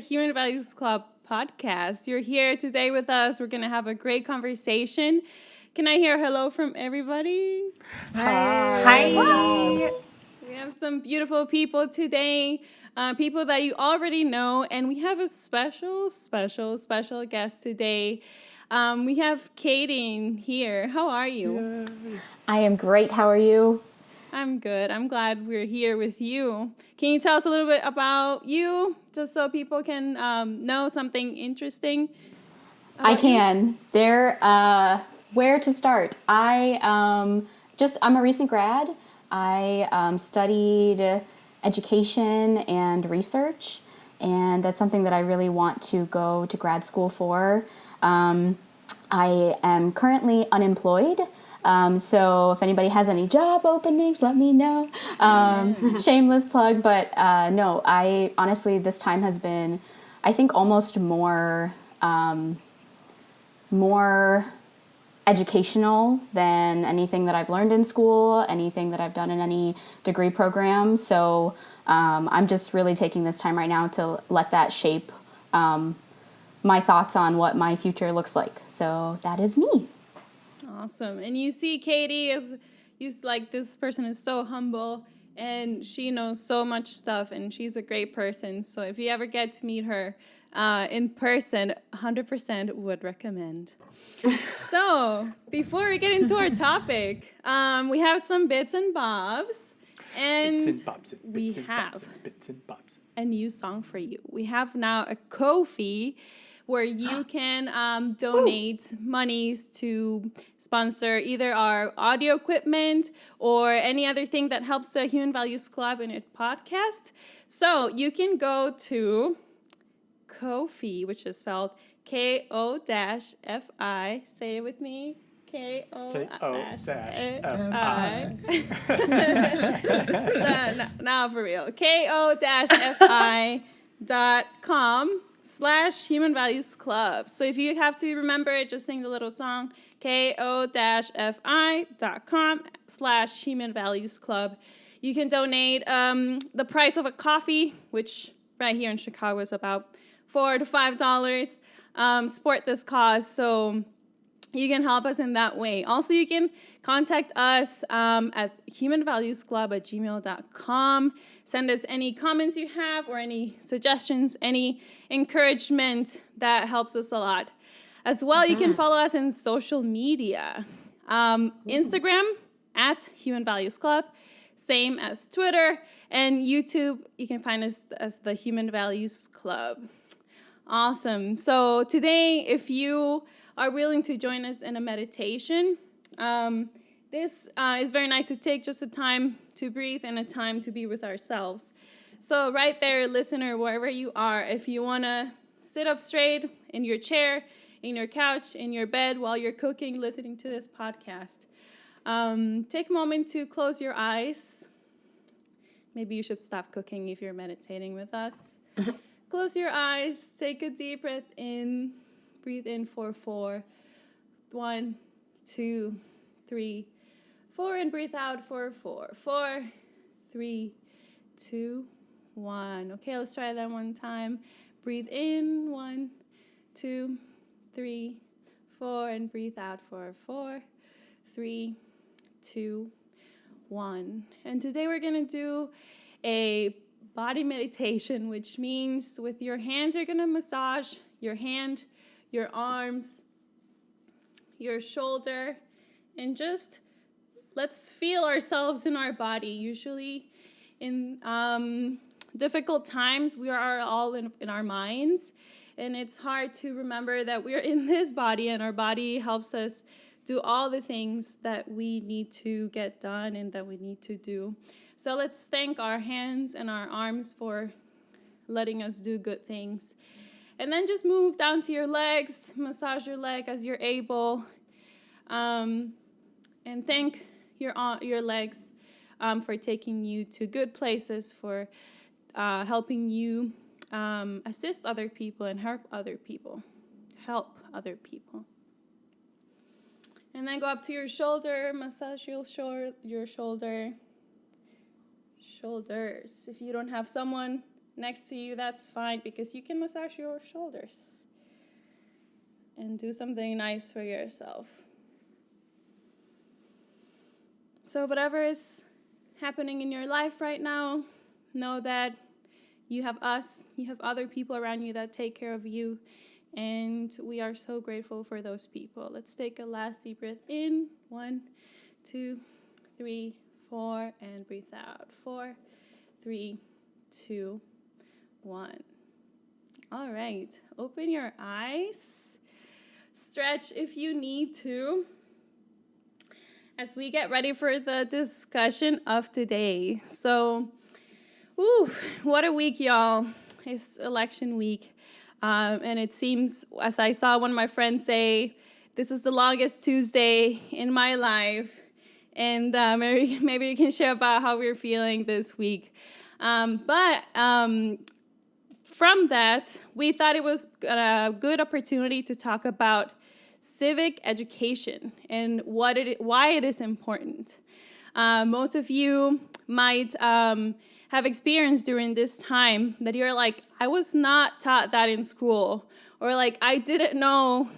Human Values Club podcast. You're here today with us. We're going to have a great conversation. Can I hear hello from everybody? Hi. Hi. We have some beautiful people today, people that you already know, and we have a special guest today. We have Katie here. How are you? Yay. I am great. How are you? I'm good. I'm glad we're here with you. Can you tell us a little bit about you, just so people can know something interesting? I can. Where to start? I'm a recent grad. I studied education and research, and that's something that I really want to go to grad school for. I am currently unemployed. So if anybody has any job openings, let me know. Shameless plug, but no, I honestly, this time has been, I think, almost more educational than anything that I've learned in school, anything that I've done in any degree program. So I'm just really taking this time right now to let that shape my thoughts on what my future looks like. So that is me. Awesome. And you see Katie this person is so humble and she knows so much stuff and she's a great person. So if you ever get to meet her in person, 100% would recommend. So before we get into our topic, we have some bits and bobs. And we have a new song for you. We have now a Ko-fi where you can donate monies to sponsor either our audio equipment or any other thing that helps the Human Values Club in its podcast. So you can go to Ko-fi, which is spelled Ko-fi. Say it with me. Ko-fi. Now for real. Ko-fi.com/Human Values Club. So if you have to remember it, just sing the little song. Ko-fi.com/Human Values Club. You can donate the price of a coffee, which right here in Chicago is about $4 to $5. Support this cause. So you can help us in that way. Also, you can contact us at humanvaluesclub@gmail.com. Send us any comments you have or any suggestions, any encouragement. That helps us a lot. As well, you can follow us in social media. Instagram at Human Values Club, same as Twitter, and YouTube, you can find us as the Human Values Club. Awesome. So today, if you are willing to join us in a meditation, this is very nice to take just a time to breathe and a time to be with ourselves. So right there, listener, wherever you are, if you want to sit up straight in your chair, in your couch, in your bed while you're cooking, listening to this podcast, take a moment to close your eyes. Maybe you should stop cooking if you're meditating with us. Close your eyes, take a deep breath in. Breathe in for 4. 1, 2, 3, 4. And breathe out for 4. 4, 3, 2, 1. Okay, let's try that one time. Breathe in. 1, 2, 3, 4. And breathe out for 4, 3, 2, 1. And today we're going to do a body meditation, which means with your hands, you're going to massage your hand, your arms, your shoulder, and just let's feel ourselves in our body. Usually in difficult times, we are all in our minds, and it's hard to remember that we're in this body, and our body helps us do all the things that we need to get done and that we need to do. So let's thank our hands and our arms for letting us do good things. And then just move down to your legs, massage your leg as you're able, and thank your legs for taking you to good places, for helping you assist other people and help other people. And then go up to your shoulder, massage your shoulder. Shoulders. If you don't have someone next to you, that's fine, because you can massage your shoulders and do something nice for yourself. So whatever is happening in your life right now, know that you have us, you have other people around you that take care of you, and we are so grateful for those people. Let's take a last deep breath in. 1, 2, 3, 4, and breathe out. 4, 3, 2, 1. All right, open your eyes. Stretch if you need to, as we get ready for the discussion of today. So, what a week, y'all. It's election week. And it seems, as I saw one of my friends say, this is the longest Tuesday in my life. And maybe you can share about how we're feeling this week. But from that, we thought it was a good opportunity to talk about civic education and why it is important. Most of you might have experienced during this time that you're like, I was not taught that in school, or like, I didn't know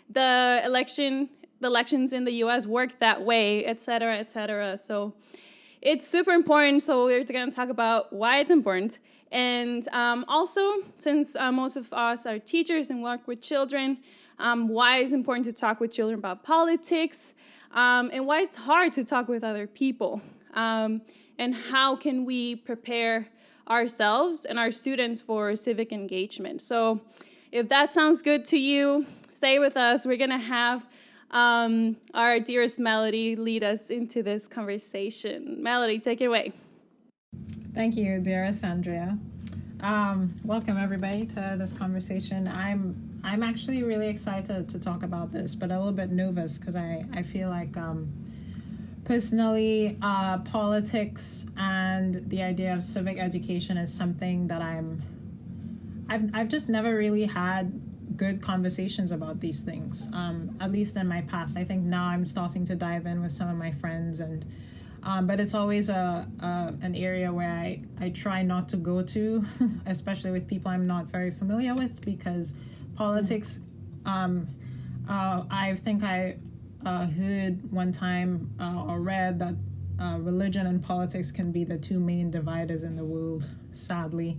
the elections in the U.S. work that way, et cetera, et cetera. So it's super important. So we're going to talk about why it's important. And also, since most of us are teachers and work with children, why it's important to talk with children about politics, and why it's hard to talk with other people, and how can we prepare ourselves and our students for civic engagement. So if that sounds good to you, stay with us. We're going to have our dearest Melody lead us into this conversation. Melody, take it away. Thank you, dearest Andrea. Welcome everybody to this conversation. I'm actually really excited to talk about this, but a little bit nervous because I feel like personally politics and the idea of civic education is something that I've just never really had good conversations about these things, at least in my past. I think now I'm starting to dive in with some of my friends, and but it's always an area where I try not to go to, especially with people I'm not very familiar with, because politics, I think I heard one time or read that religion and politics can be the two main dividers in the world, sadly.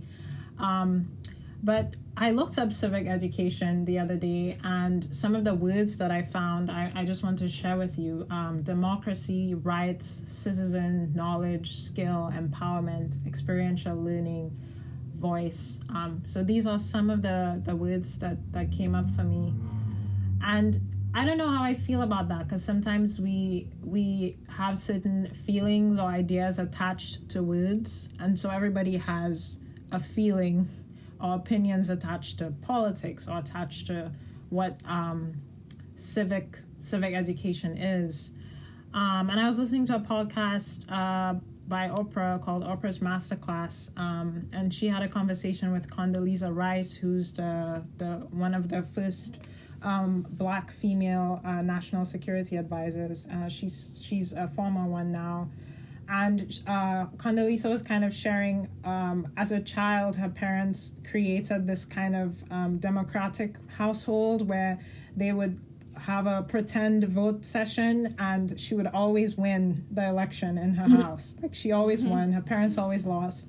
But I looked up civic education the other day, and some of the words that I found, I just want to share with you. Democracy, rights, citizen, knowledge, skill, empowerment, experiential learning, voice. So these are some of the words that came up for me. And I don't know how I feel about that, because sometimes we have certain feelings or ideas attached to words, and so everybody has a feeling or opinions attached to politics or attached to what civic education is. And I was listening to a podcast by Oprah called Oprah's Masterclass, and she had a conversation with Condoleezza Rice, who's the one of the first Black female national security advisors. She's a former one now. And Condoleezza was kind of sharing, as a child, her parents created this kind of democratic household where they would have a pretend vote session, and she would always win the election in her house. Like, she always won. Her parents always lost.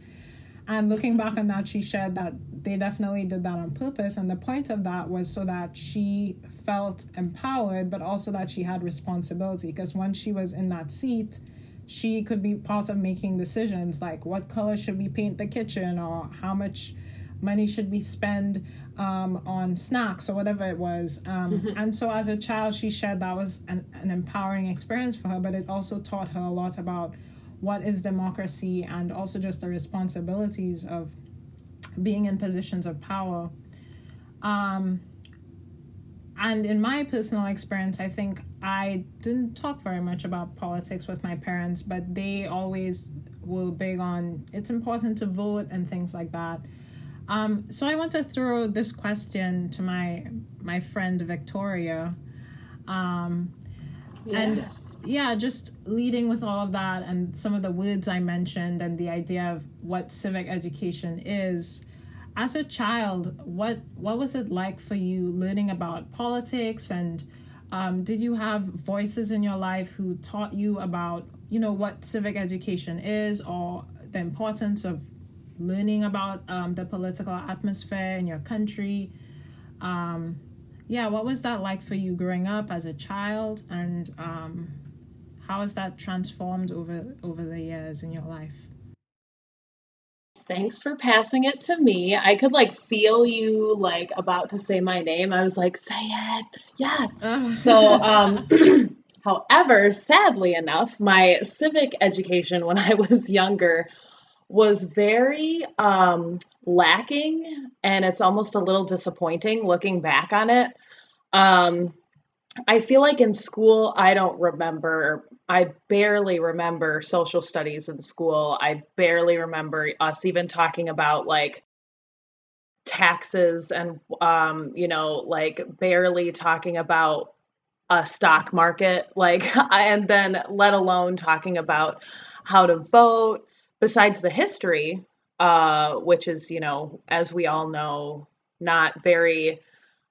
And looking back on that, she shared that they definitely did that on purpose. And the point of that was so that she felt empowered, but also that she had responsibility. Because once she was in that seat, she could be part of making decisions like what color should we paint the kitchen, or how much money should we spend on snacks, or whatever it was. And so as a child, she shared that was an empowering experience for her, but it also taught her a lot about what is democracy, and also just the responsibilities of being in positions of power. And in my personal experience, I think I didn't talk very much about politics with my parents, but they always were big on it's important to vote and things like that. So I want to throw this question to my friend Victoria. And yeah, just leading with all of that and some of the words I mentioned and the idea of what civic education is. As a child, what was it like for you learning about politics, and did you have voices in your life who taught you about, what civic education is, or the importance of learning about the political atmosphere in your country? What was that like for you growing up as a child, and how has that transformed over the years in your life? Thanks for passing it to me. I could feel you about to say my name. I was like, say it. Yes. So, however, sadly enough, my civic education when I was younger was very lacking, and it's almost a little disappointing looking back on it. Um, I feel like in school, I barely remember social studies in school. I barely remember us even talking about taxes and, barely talking about a stock market, and then let alone talking about how to vote, besides the history, which is, as we all know, not very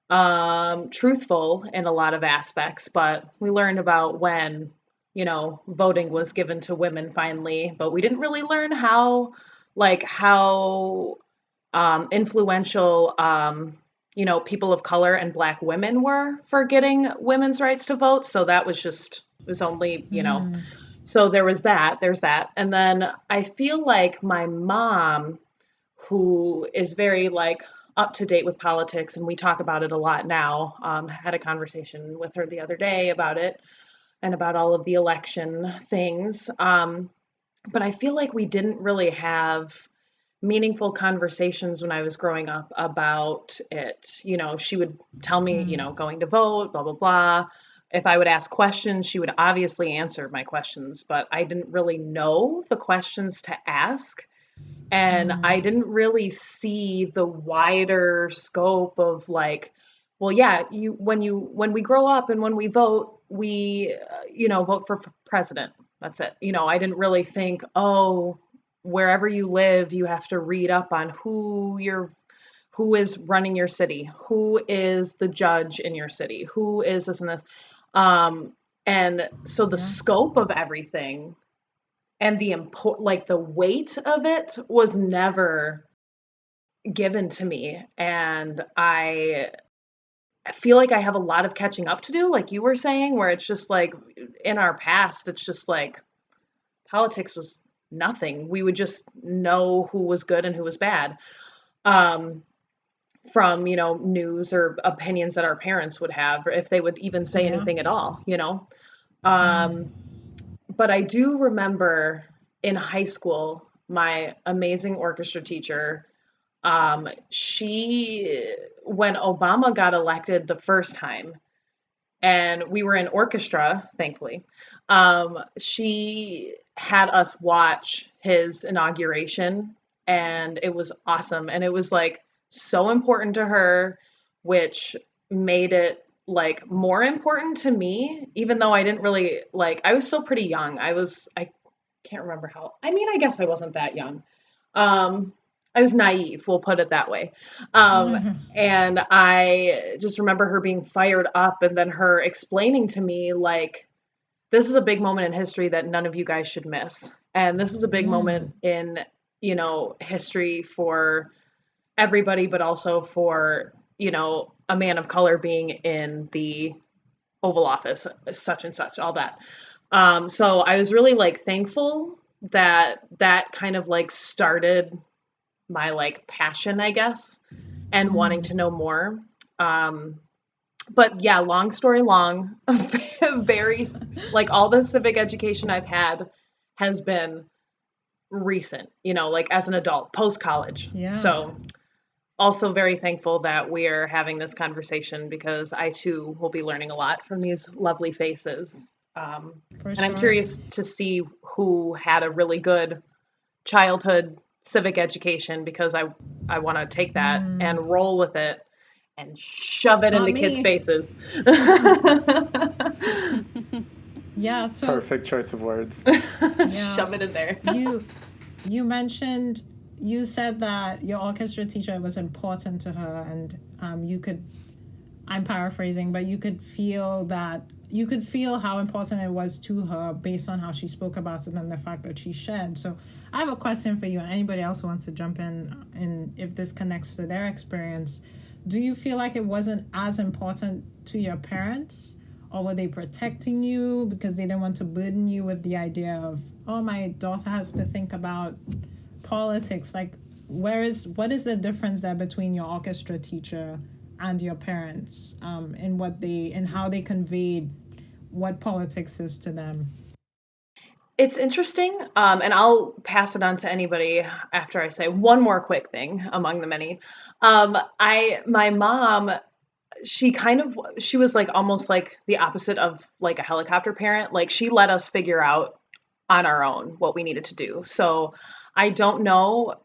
truthful in a lot of aspects, but we learned about when, voting was given to women finally, but we didn't really learn how influential, people of color and Black women were for getting women's rights to vote. So that was only, so there's that. And then I feel like my mom, who is very up to date with politics, and we talk about it a lot now. Had a conversation with her the other day about it and about all of the election things. But I feel like we didn't really have meaningful conversations when I was growing up about it. She would tell me, going to vote, blah, blah, blah. If I would ask questions, she would obviously answer my questions, but I didn't really know the questions to ask. And I didn't really see the wider scope of well, yeah, when we grow up and when we vote, we, vote for president. That's it. I didn't really think, oh, wherever you live, you have to read up on who is running your city, who is the judge in your city, who is this and this. And so the scope of everything and the weight of it was never given to me. And I feel like I have a lot of catching up to do, like you were saying, where it's just in our past, it's just politics was nothing. We would just know who was good and who was bad, from, news or opinions that our parents would have, or if they would even say anything at all. But I do remember in high school, my amazing orchestra teacher, when Obama got elected the first time, and we were in orchestra, thankfully, she had us watch his inauguration, and it was awesome. And it was so important to her, which made it more important to me, even though I didn't really I was still pretty young. I can't remember I guess I wasn't that young. I was naive, we'll put it that way. And I just remember her being fired up, and then her explaining to me this is a big moment in history that none of you guys should miss. And this is a big moment in, history for everybody, but also for, a man of color being in the Oval Office, such and such, all that. So I was really thankful that kind of started my passion, I guess, and wanting to know more. But yeah, long story long, very all the civic education I've had has been recent, as an adult, post college. Yeah. So also very thankful that we are having this conversation, because I too will be learning a lot from these lovely faces. And I'm curious to see who had a really good childhood civic education, because I want to take that and roll with it and shove it into kids' faces. Yeah, so Perfect choice of words. yeah, Shove it in there. you mentioned, you said that your orchestra teacher was important to her, and you could, I'm paraphrasing, but you could feel how important it was to her based on how she spoke about it and the fact that she shared. So I have a question for you, and anybody else who wants to jump in, and if this connects to their experience. Do you feel like it wasn't as important to your parents, or were they protecting you because they didn't want to burden you with the idea of, oh, my daughter has to think about politics? Like, what is the difference there between your orchestra teacher and your parents, in how they conveyed what politics is to them? It's interesting, and I'll pass it on to anybody after I say one more quick thing among the many. My mom, she was like almost like the opposite of like a helicopter parent. Like she let us figure out on our own what we needed to do. So I don't know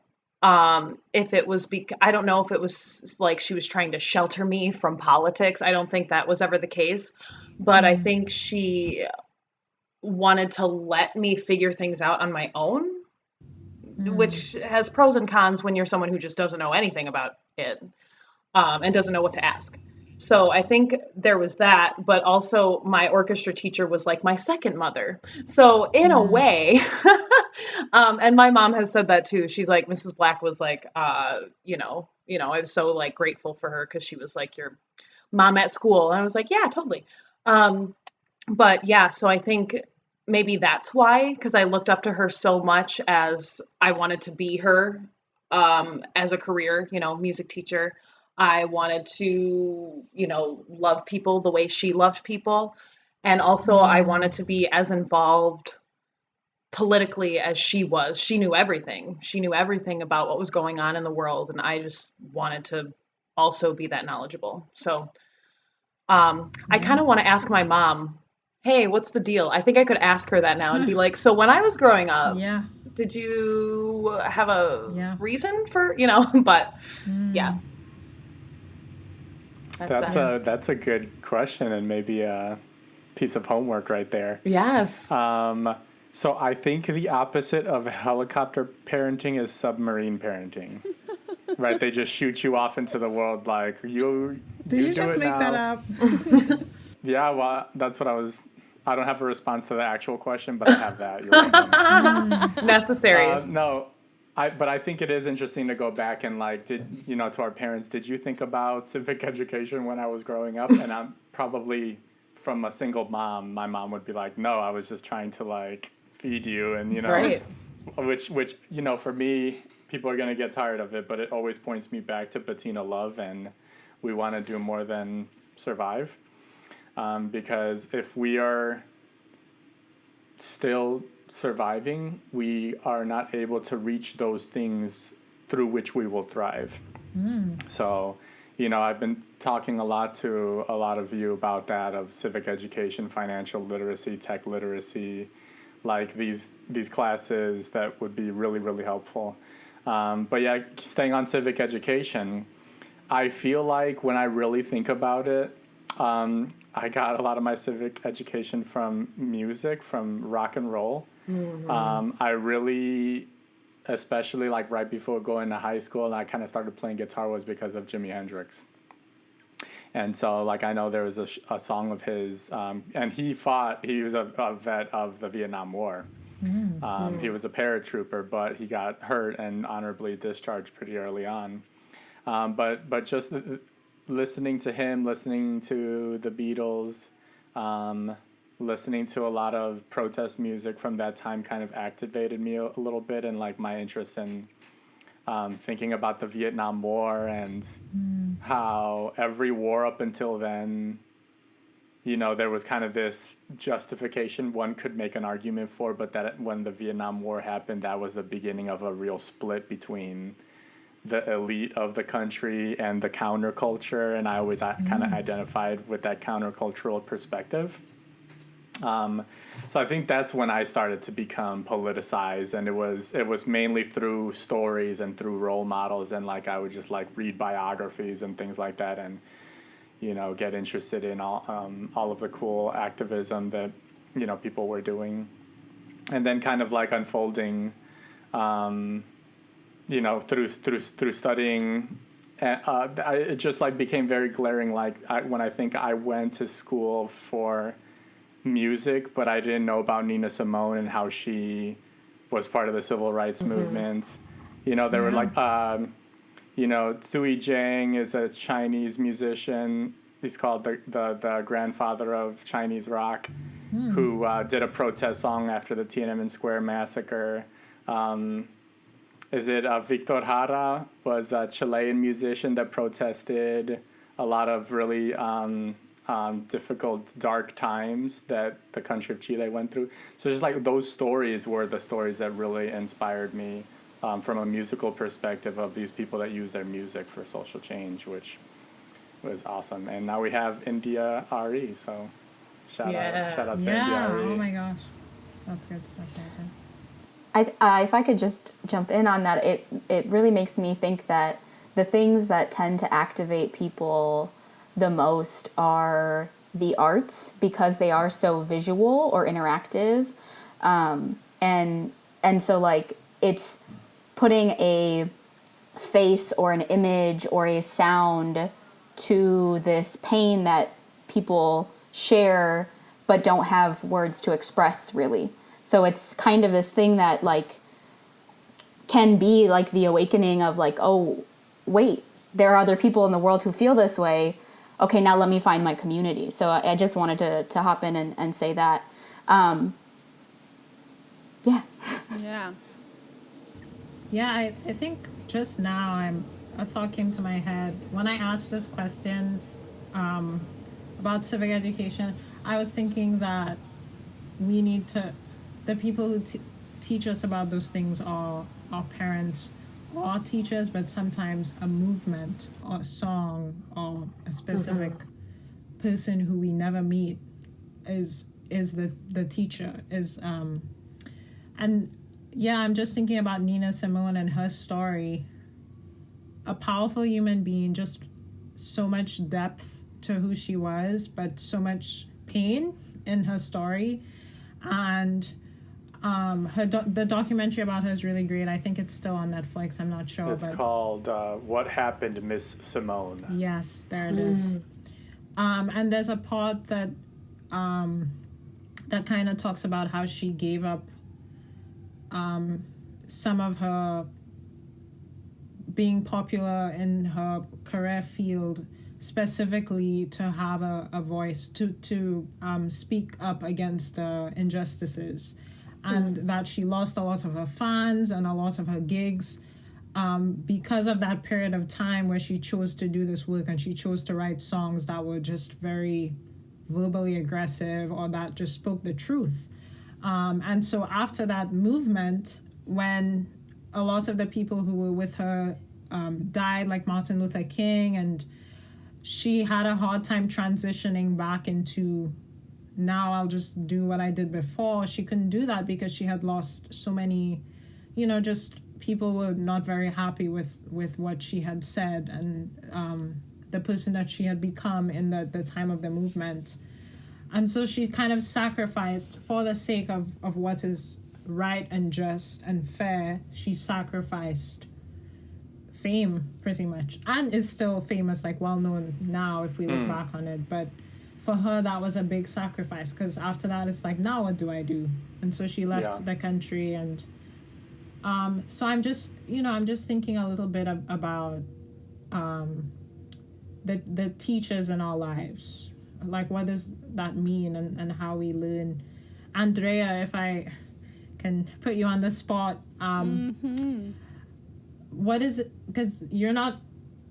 if it was I don't know if it was like she was trying to shelter me from politics. I don't think that was ever the case, but I think she wanted to let me figure things out on my own, which has pros and cons when you're someone who just doesn't know anything about it, and doesn't know what to ask. So I think there was that, but also my orchestra teacher was like my second mother. So in a way, and my mom has said that too. She's like, Mrs. Black was like, I was so like grateful for her because she was like your mom at school. And I was like, yeah, totally. But yeah, so I think maybe that's why, because I looked up to her so much as I wanted to be her, as a career, music teacher. I wanted to, love people the way she loved people. And also I wanted to be as involved politically as she was. She knew everything. She knew everything about what was going on in the world. And I just wanted to also be that knowledgeable. So I kind of want to ask my mom, hey, what's the deal? I think I could ask her that now and be like, so when I was growing up, Yeah. did you have a Yeah. reason for, but yeah. That's a good question, and maybe a piece of homework right there. Yes. So I think the opposite of helicopter parenting is submarine parenting. Right? They just shoot you off into the world like Did you you do just it make now. that up? Yeah, well, that's what I don't have a response to the actual question, but I have that. You're welcome. Necessary. No, but I think it is interesting to go back and like, to our parents, did you think about civic education when I was growing up? And I'm probably from a single mom. My mom would be like, no, I was just trying to like feed you, and Right. which for me, people are gonna get tired of it, but it always points me back to Bettina Love, and we want to do more than survive, because if we are still surviving, we are not able to reach those things through which we will thrive. So, I've been talking a lot to a lot of you about that, of civic education, financial literacy, tech literacy, like these classes that would be really, really helpful. But yeah, staying on civic education, I feel like when I really think about it, I got a lot of my civic education from music, from rock and roll. I really, especially like right before going to high school, and I kind of started playing guitar, was because of Jimi Hendrix. And so, like, I know there was a song of his, and he was a vet of the Vietnam War. He was a paratrooper, but he got hurt and honorably discharged pretty early on. But just listening to him, listening to the Beatles, listening to a lot of protest music from that time kind of activated me a little bit, and like my interest in thinking about the Vietnam War and how every war up until then, there was kind of this justification one could make an argument for, but that when the Vietnam War happened, that was the beginning of a real split between the elite of the country and the counterculture, and I always kind of identified with that countercultural perspective. So I think that's when I started to become politicized, and it was mainly through stories and through role models, and like I would just like read biographies and things like that, and get interested in all of the cool activism that people were doing, and then kind of like unfolding, through studying. It just like became very glaring. Like when I think I went to school for music, but I didn't know about Nina Simone and how she was part of the civil rights movement. There were like, Zui Zhang is a Chinese musician. He's called the grandfather of Chinese rock, who did a protest song after the Tiananmen Square massacre. Victor Jara was a Chilean musician that protested a lot of really difficult, dark times that the country of Chile went through. So just like those stories were the stories that really inspired me from a musical perspective of these people that use their music for social change, which was awesome. And now we have India RE, so shout out to India RE. Oh my gosh, that's good stuff right there. If I could just jump in on that, it really makes me think that the things that tend to activate people the most are the arts, because they are so visual or interactive, and so like it's putting a face or an image or a sound to this pain that people share but don't have words to express really. So it's kind of this thing that like can be like the awakening of like, oh, wait, there are other people in the world who feel this way. Okay, now let me find my community. So I just wanted to hop in and say that. Yeah. Yeah. Yeah, I think just now a thought came to my head. When I asked this question about civic education, I was thinking that we need to, the people who teach us about those things are our parents or our teachers, but sometimes a movement or a song or a specific person who we never meet is the teacher. And yeah, I'm just thinking about Nina Simone and her story. A powerful human being, just so much depth to who she was, but so much pain in her story. And the documentary about her is really great. I think it's still on Netflix. I'm not sure. It's called What Happened, Miss Simone. Yes, there it is. And there's a part that that kind of talks about how she gave up some of her being popular in her career field, specifically to have a voice to speak up against injustices, and that she lost a lot of her fans and a lot of her gigs because of that period of time where she chose to do this work, and she chose to write songs that were just very verbally aggressive or that just spoke the truth. And so after that movement, when a lot of the people who were with her died, like Martin Luther King, and she had a hard time transitioning back into, now I'll just do what I did before. She couldn't do that because she had lost so many, just people were not very happy with what she had said and the person that she had become in the time of the movement. And so she kind of sacrificed, for the sake of what is right and just and fair, she sacrificed fame pretty much, and is still famous, like well known now if we look back on it. But for her, that was a big sacrifice, because after that it's like, now what do I do? And so she left the country. And so I'm just thinking a little bit about the teachers in our lives. Like, what does that mean, and how we learn? Andrea, if I can put you on the spot, what is it? Because you're not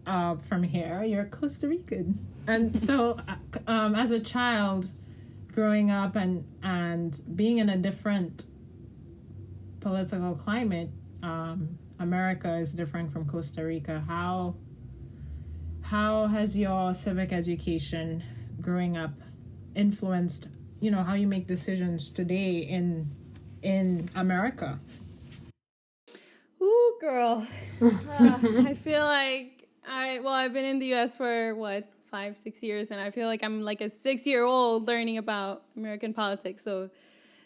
from here, you're Costa Rican. And so as a child growing up and being in a different political climate, America is different from Costa Rica. How has your civic education growing up influenced, how you make decisions today in America? Ooh, girl. I feel like I've been in the U.S. for 5-6 years, and I feel like I'm like a 6-year-old learning about American politics. So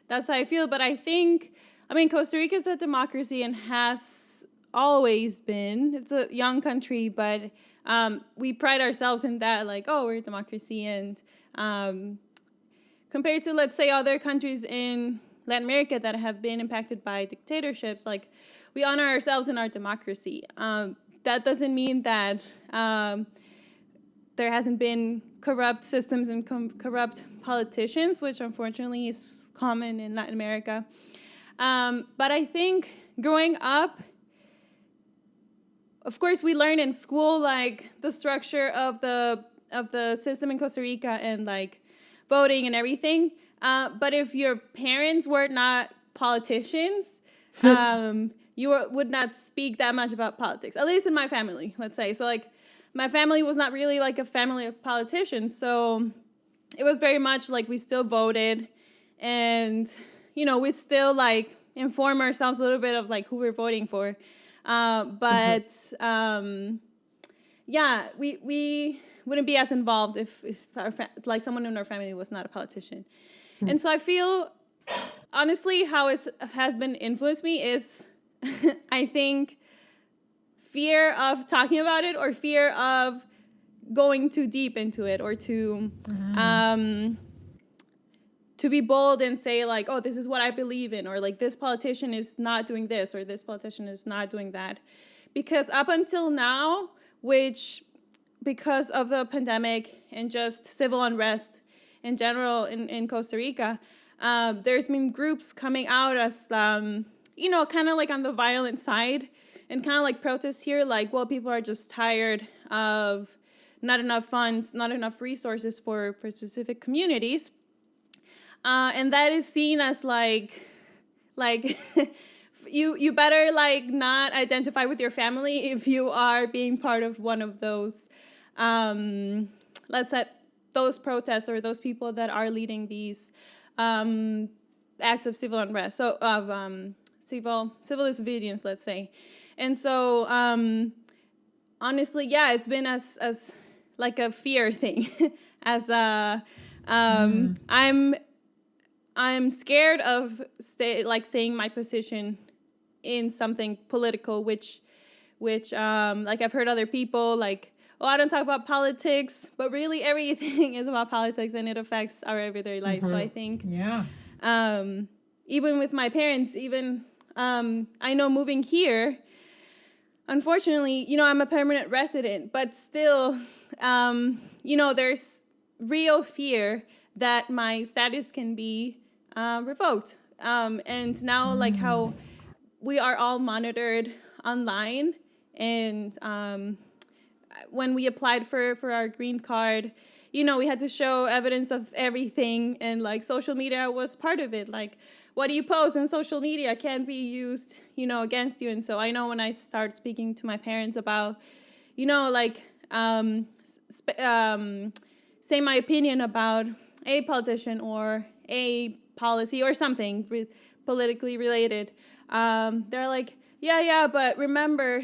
that's how I feel. But I think, I mean, Costa Rica is a democracy and has always been. It's a young country, but we pride ourselves in that, like, oh, we're a democracy. And compared to, let's say, other countries in Latin America that have been impacted by dictatorships, like, we honor ourselves in our democracy. That doesn't mean that there hasn't been corrupt systems and corrupt politicians, which unfortunately is common in Latin America. But I think growing up, of course, we learn in school like the structure of the system in Costa Rica and like voting and everything. But if your parents were not politicians, you would not speak that much about politics, at least in my family, let's say. So like my family was not really like a family of politicians. So it was very much like we still voted and, you know, we'd still like inform ourselves a little bit of like who we're voting for. Yeah, we wouldn't be as involved if like someone in our family was not a politician. And so I feel, honestly, how it has been influenced me is, I think, fear of talking about it or fear of going too deep into it or to be bold and say like, oh, this is what I believe in, or like this politician is not doing this or this politician is not doing that. Because up until now, which because of the pandemic and just civil unrest in general in Costa Rica, there's been groups coming out as, you know, kind of like on the violent side and kind of like protests here, like, well, people are just tired of not enough funds, not enough resources for specific communities. And that is seen as like you better like not identify with your family if you are being part of one of those, let's say, those protests or those people that are leading these acts of civil unrest, so of civil disobedience, let's say. And so honestly, yeah, it's been as like a fear thing, as I'm scared of saying my position in something political, which like I've heard other people like, oh, I don't talk about politics, but really everything is about politics and it affects our everyday life. So I think, even with my parents, even I know moving here, unfortunately, you know, I'm a permanent resident, but still, you know, there's real fear that my status can be revoked. And now, like how we are all monitored online, and when we applied for our green card, you know, we had to show evidence of everything, and like social media was part of it. Like, what do you post on social media can be used, you know, against you. And so I know when I start speaking to my parents about, you know, like say my opinion about a politician or a policy or something politically related, they're like, yeah, but remember,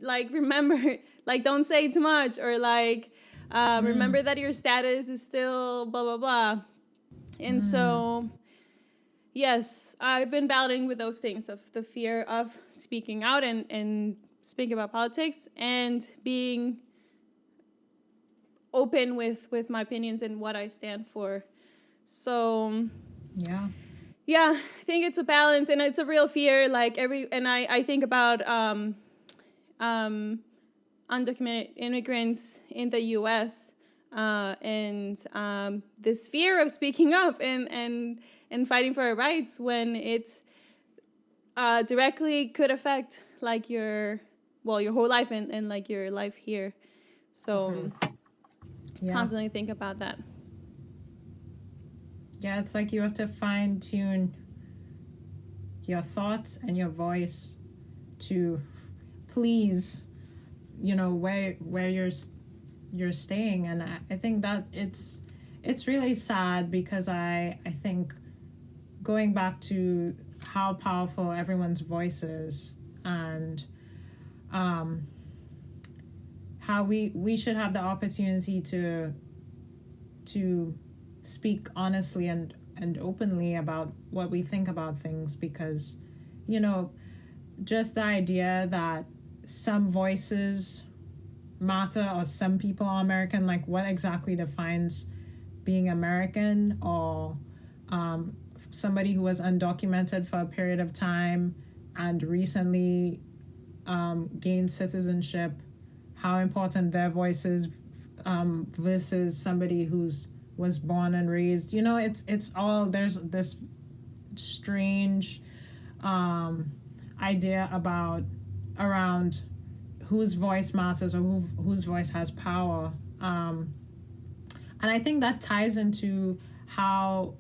remember, like, don't say too much, or like, remember that your status is still blah, blah, blah. And so, yes, I've been battling with those things of the fear of speaking out and speaking about politics and being open with my opinions and what I stand for. So, yeah, I think it's a balance, and it's a real fear. Like I think about undocumented immigrants in the U.S. And this fear of speaking up and fighting for our rights when it's directly could affect like your whole life and like your life here. So constantly think about that. Yeah, it's like you have to fine tune your thoughts and your voice to please, you know, where you're staying. And I think that it's really sad, because I think going back to how powerful everyone's voice is, and how we should have the opportunity to speak honestly and openly about what we think about things, because just the idea that some voices matter or some people are American, like what exactly defines being American, or somebody who was undocumented for a period of time and recently gained citizenship, how important their voice is versus somebody was born and raised. It's all, there's this strange idea around whose voice matters or whose voice has power. And I think that ties into how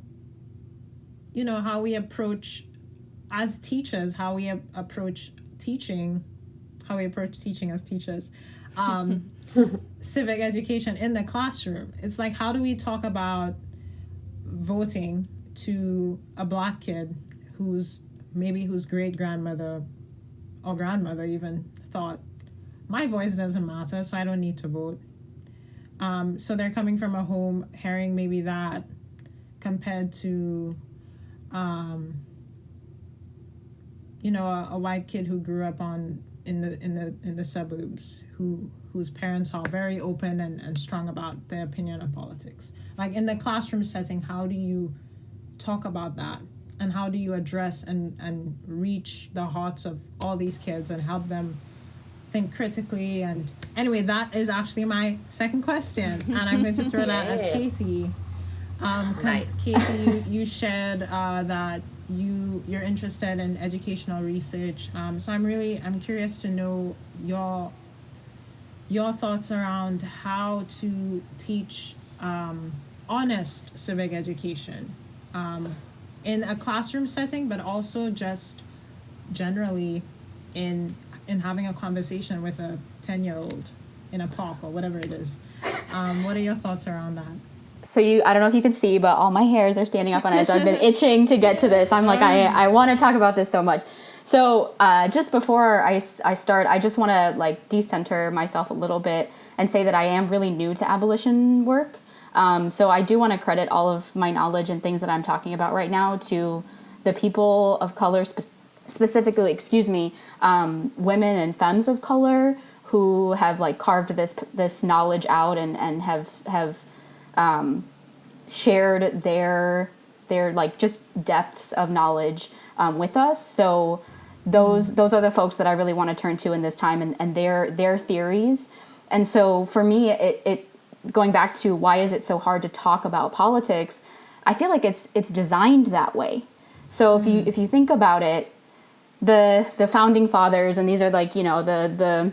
we approach as teachers, how we approach teaching as teachers, civic education in the classroom. It's like, how do we talk about voting to a Black kid whose great grandmother or grandmother even thought, my voice doesn't matter, so I don't need to vote. So they're coming from a home hearing maybe that, compared to a white kid who grew up in the suburbs, whose parents are very open and strong about their opinion of politics. Like in the classroom setting, how do you talk about that? And how do you address and reach the hearts of all these kids and help them think critically? And anyway, that is actually my second question, and I'm going to throw that at Katie. Nice. Katie, you shared that you're interested in educational research. So I'm curious to know your thoughts around how to teach honest civic education in a classroom setting, but also just generally in having a conversation with a 10-year-old in a park or whatever it is. What are your thoughts around that? So I don't know if you can see, but all my hairs are standing up on edge. I've been itching to get to this. I'm like, I want to talk about this so much. So just before I start, I just want to like decenter myself a little bit and say that I am really new to abolition work. So I do want to credit all of my knowledge and things that I'm talking about right now to the people of color, specifically, women and femmes of color who have like carved this knowledge out and have shared their like just depths of knowledge with us. So those are the folks that I really want to turn to in this time and their theories. And so for me, it going back to why is it so hard to talk about politics, I feel like it's designed that way. So if you think about it, the founding fathers, and these are like, the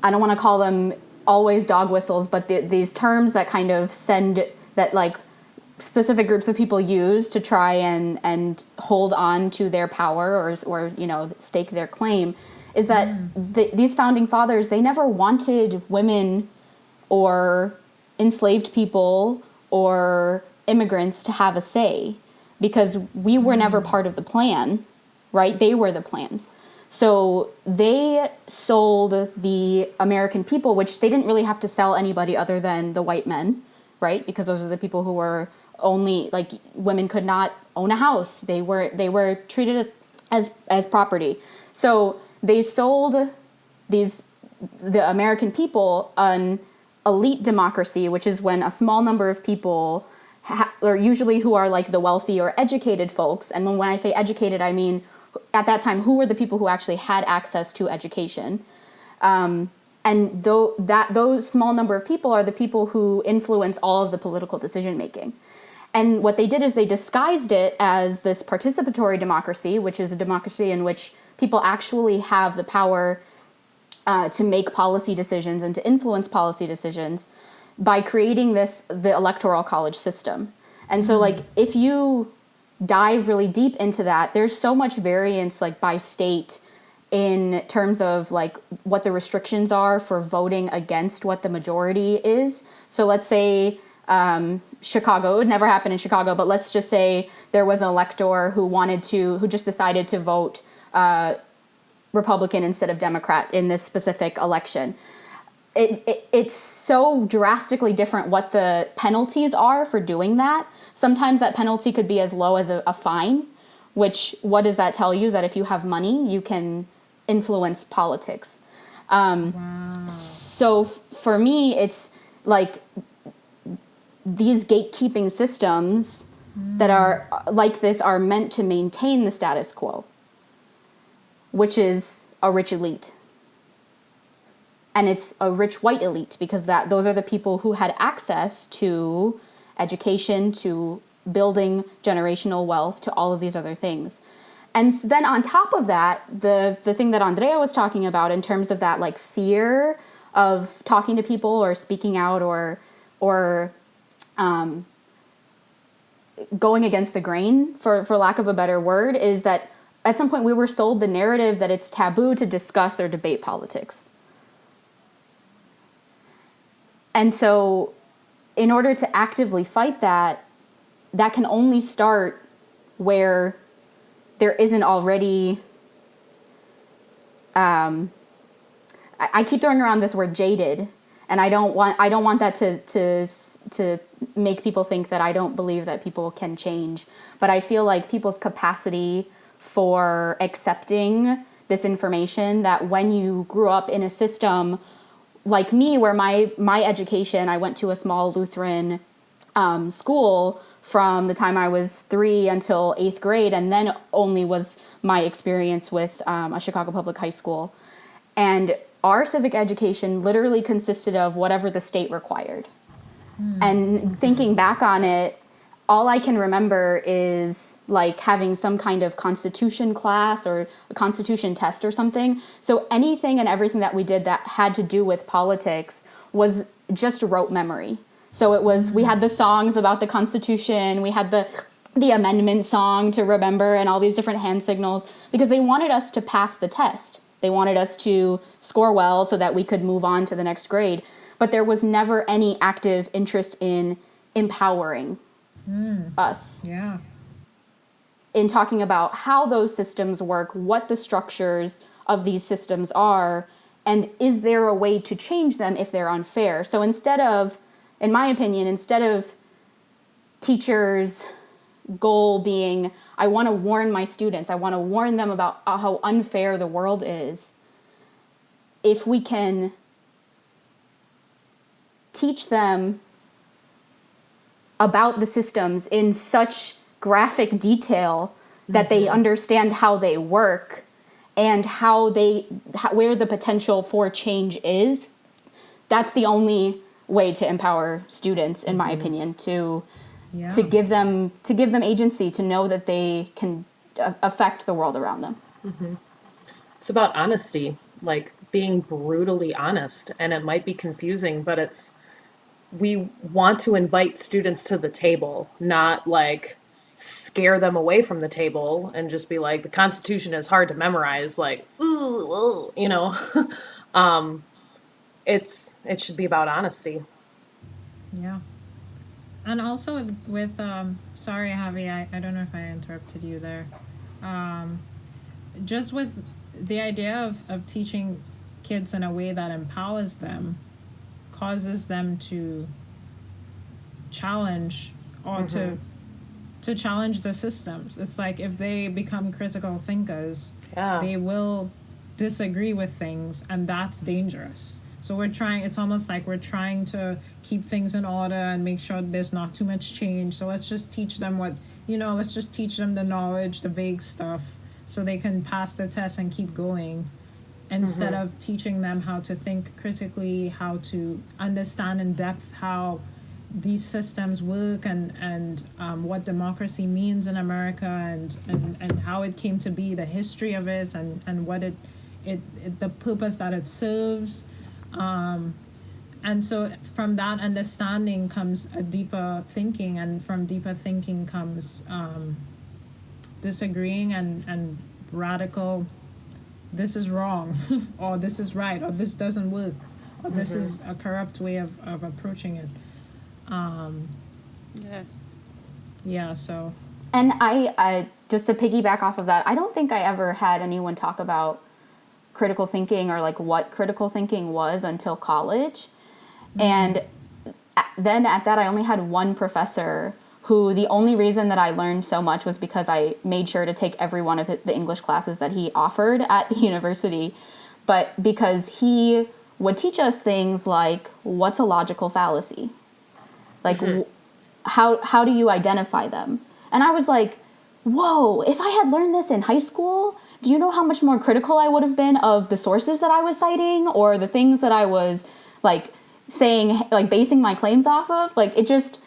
I don't want to call them always dog whistles, but these terms that kind of send that like specific groups of people use to try and hold on to their power or stake their claim, is that these founding fathers, they never wanted women or enslaved people or immigrants to have a say, because we were never part of the plan, right? They were the plan. So they sold the American people, which they didn't really have to sell anybody other than the white men, right? Because those are the people who were only, like, women could not own a house. They were treated as property. So they sold the American people an elite democracy, which is when a small number of people, or usually who are like the wealthy or educated folks. And when I say educated, I mean, at that time, who were the people who actually had access to education? And those small number of people are the people who influence all of the political decision making. And what they did is they disguised it as this participatory democracy, which is a democracy in which people actually have the power to make policy decisions and to influence policy decisions, by creating the electoral college system. And so, like, if you dive really deep into that, there's so much variance, like, by state in terms of, like, what the restrictions are for voting against what the majority is. So let's say Chicago, it would never happen in Chicago, but let's just say there was an elector who just decided to vote Republican instead of Democrat in this specific election. it's so drastically different what the penalties are for doing that. Sometimes that penalty could be as low as a fine, which, what does that tell you? Is that if you have money, you can influence politics. So for me, it's like these gatekeeping systems that are like this are meant to maintain the status quo, which is a rich elite. And it's a rich white elite, because those are the people who had access to education, to building generational wealth, to all of these other things. And then on top of that, the thing that Andrea was talking about in terms of that like fear of talking to people or speaking out or going against the grain, for lack of a better word, is that at some point we were sold the narrative that it's taboo to discuss or debate politics. And so in order to actively fight that can only start where there isn't already, I keep throwing around this word jaded, and I don't want that to make people think that I don't believe that people can change. But I feel like people's capacity for accepting this information, that when you grew up in a system like me, where my education, I went to a small Lutheran school from the time I was 3 until 8th grade, and then only was my experience with a Chicago public high school. And our civic education literally consisted of whatever the state required. And thinking back on it, all I can remember is like having some kind of constitution class or a constitution test or something. So anything and everything that we did that had to do with politics was just rote memory. So it was, we had the songs about the Constitution, we had the amendment song to remember, and all these different hand signals, because they wanted us to pass the test. They wanted us to score well so that we could move on to the next grade. But there was never any active interest in empowering us. Yeah. In talking about how those systems work, what the structures of these systems are, and is there a way to change them if they're unfair? So instead of, in my opinion, instead of teachers' goal being, I want to warn my students, I want to warn them about how unfair the world is, if we can teach them about the systems in such graphic detail that they understand how they work and where the potential for change is, that's the only way to empower students, in my opinion, to give them agency, to know that they can affect the world around them. It's about honesty, like being brutally honest, and it might be confusing, but we want to invite students to the table, not like scare them away from the table and just be like, the Constitution is hard to memorize, like, ooh, you know. It should be about honesty. Yeah. And also with sorry, Javi, I don't know if I interrupted you there. Just with the idea of teaching kids in a way that empowers them, causes them to challenge or to challenge the systems. It's like if they become critical thinkers, they will disagree with things, and that's dangerous. So it's almost like we're trying to keep things in order and make sure there's not too much change. So let's just teach them let's just teach them the knowledge, the vague stuff, so they can pass the test and keep going, instead of teaching them how to think critically, how to understand in depth how these systems work, and what democracy means in America, and how it came to be, the history of it, and what it the purpose that it serves. And so from that understanding comes a deeper thinking, and from deeper thinking comes disagreeing and radical, this is wrong, or this is right, or this doesn't work, or this is a corrupt way of approaching it. Yes. Yeah, so. And I just to piggyback off of that, I don't think I ever had anyone talk about critical thinking or like what critical thinking was until college. And then at that, I only had one professor who the only reason that I learned so much was because I made sure to take every one of the English classes that he offered at the university. But because he would teach us things like, what's a logical fallacy? Like, how do you identify them? And I was like, whoa, if I had learned this in high school, do you know how much more critical I would have been of the sources that I was citing or the things that I was like saying, like basing my claims off of? Like, it just,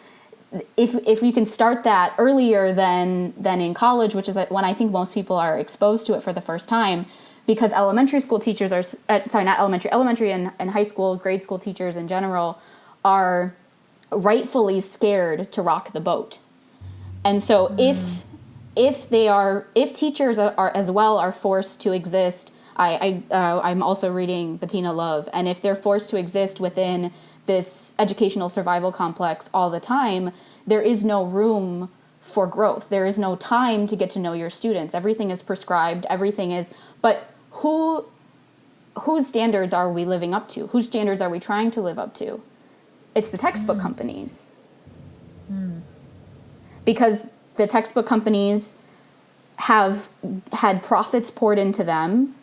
if you can start that earlier than in college, which is when I think most people are exposed to it for the first time, because elementary school teachers are, elementary and high school, grade school teachers in general are rightfully scared to rock the boat. And so if teachers are as well are forced to exist, I'm also reading Bettina Love, and if they're forced to exist within this educational survival complex all the time, there is no room for growth. There is no time to get to know your students. Everything is prescribed, but whose standards are we living up to? Whose standards are we trying to live up to? It's the textbook companies. Because the textbook companies have had profits poured into them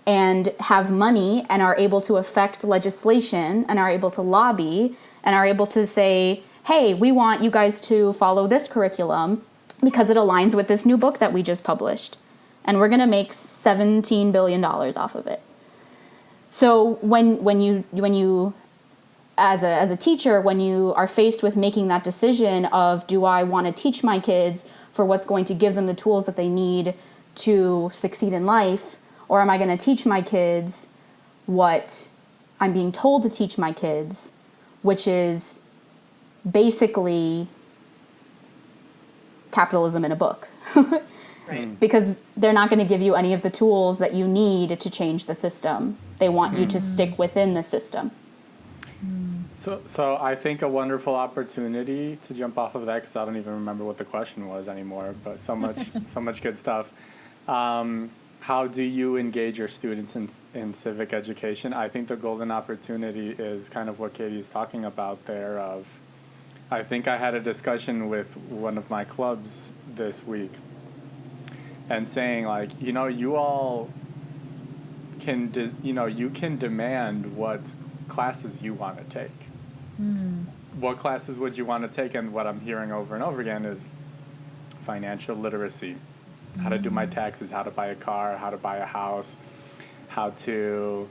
and have money and are able to affect legislation and are able to lobby and are able to say, hey, we want you guys to follow this curriculum because it aligns with this new book that we just published. And we're going to make $17 billion off of it. So when you as a teacher, when you are faced with making that decision of, do I want to teach my kids for what's going to give them the tools that they need to succeed in life, or am I going to teach my kids what I'm being told to teach my kids, which is basically capitalism in a book? Right. Because they're not going to give you any of the tools that you need to change the system. They want you to stick within the system. So I think a wonderful opportunity to jump off of that, because I don't even remember what the question was anymore, but so much good stuff. How do you engage your students in civic education? I think the golden opportunity is kind of what Katie's talking about there. I think I had a discussion with one of my clubs this week and saying, like, you all can, you can demand what classes you want to take. What classes would you want to take? And what I'm hearing over and over again is financial literacy, how to do my taxes, how to buy a car, how to buy a house, how to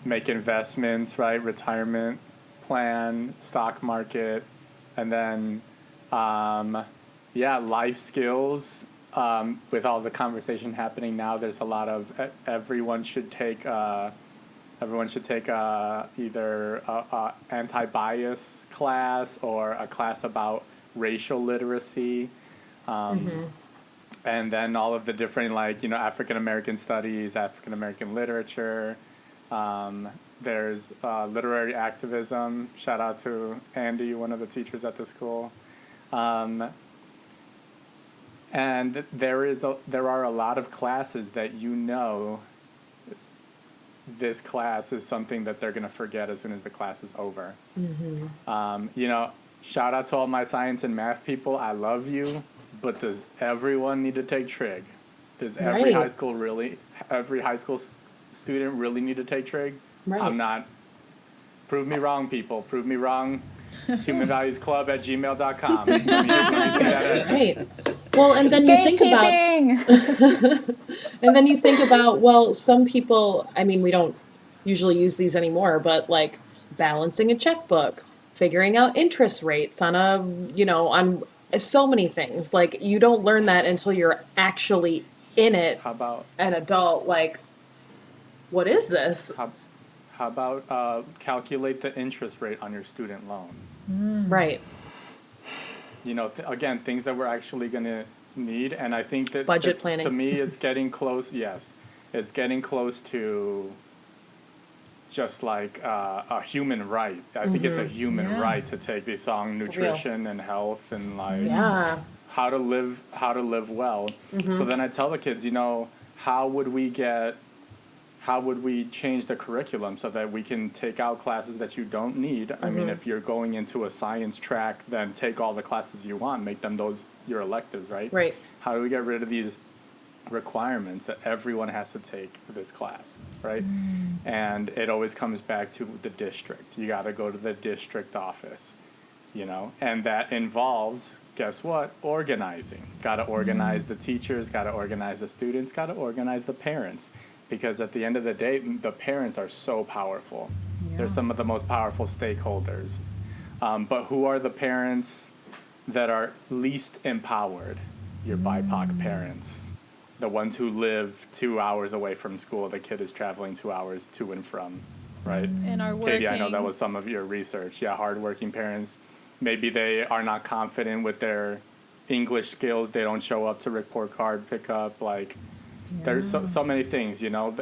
make investments, right? Retirement plan, stock market, and then, life skills. With all the conversation happening now, there's a lot of everyone should take either a anti-bias class or a class about racial literacy. And then all of the different, African-American studies, African-American literature. There's literary activism. Shout out to Andy, one of the teachers at the school. And there are a lot of classes that this class is something that they're going to forget as soon as the class is over. Shout out to all my science and math people. I love you. But does everyone need to take trig? Does every high school student really need to take trig? Right. I'm not. Prove me wrong, people. Prove me wrong. humanvaluesclub@gmail.com. Let me see that essay. Right. Well, and then you think about, well, some people, I mean, we don't usually use these anymore, but like balancing a checkbook, figuring out interest rates on on so many things. Like, you don't learn that until you're actually in it. How about an adult? Like, what is this? How about calculate the interest rate on your student loan? Right. Again, things that we're actually going to need. And I think that budget planning. To me, it's getting close. Yes. It's getting close to just like a human right. I think it's a human right to take this on nutrition and health and how to live well. So then I tell the kids, how how would we change the curriculum so that we can take out classes that you don't need? I mean, if you're going into a science track, then take all the classes you want, make them those your electives, right? Right. How do we get rid of these requirements that everyone has to take this class, right? And it always comes back to the district. You got to go to the district office, you know, and that involves, guess what? Organizing. Got to organize the teachers, got to organize the students, got to organize the parents. Because at the end of the day, the parents are so powerful. Yeah. They're some of the most powerful stakeholders. But who are the parents that are least empowered? Your BIPOC parents. The ones who live 2 hours away from school. The kid is traveling 2 hours to and from, right? And are working. Katie, I know that was some of your research. Yeah, hardworking parents. Maybe they are not confident with their English skills. They don't show up to report card pickup. Like, there's so many things, you know.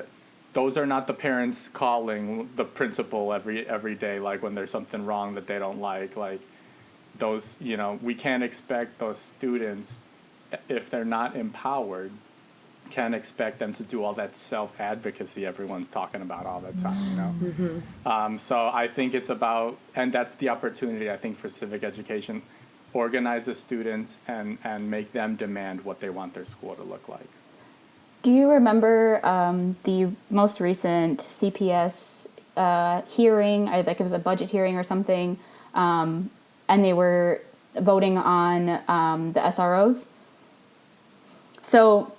Those are not the parents calling the principal every day, like when there's something wrong that they don't like. Like, those, you know, we can't expect those students, if they're not empowered, can't expect them to do all that self-advocacy everyone's talking about all the time, you know? So I think it's about, and that's the opportunity, I think, for civic education, organize the students and make them demand what they want their school to look like. Do you remember the most recent CPS hearing? I think it was a budget hearing or something, and they were voting on the SROs. So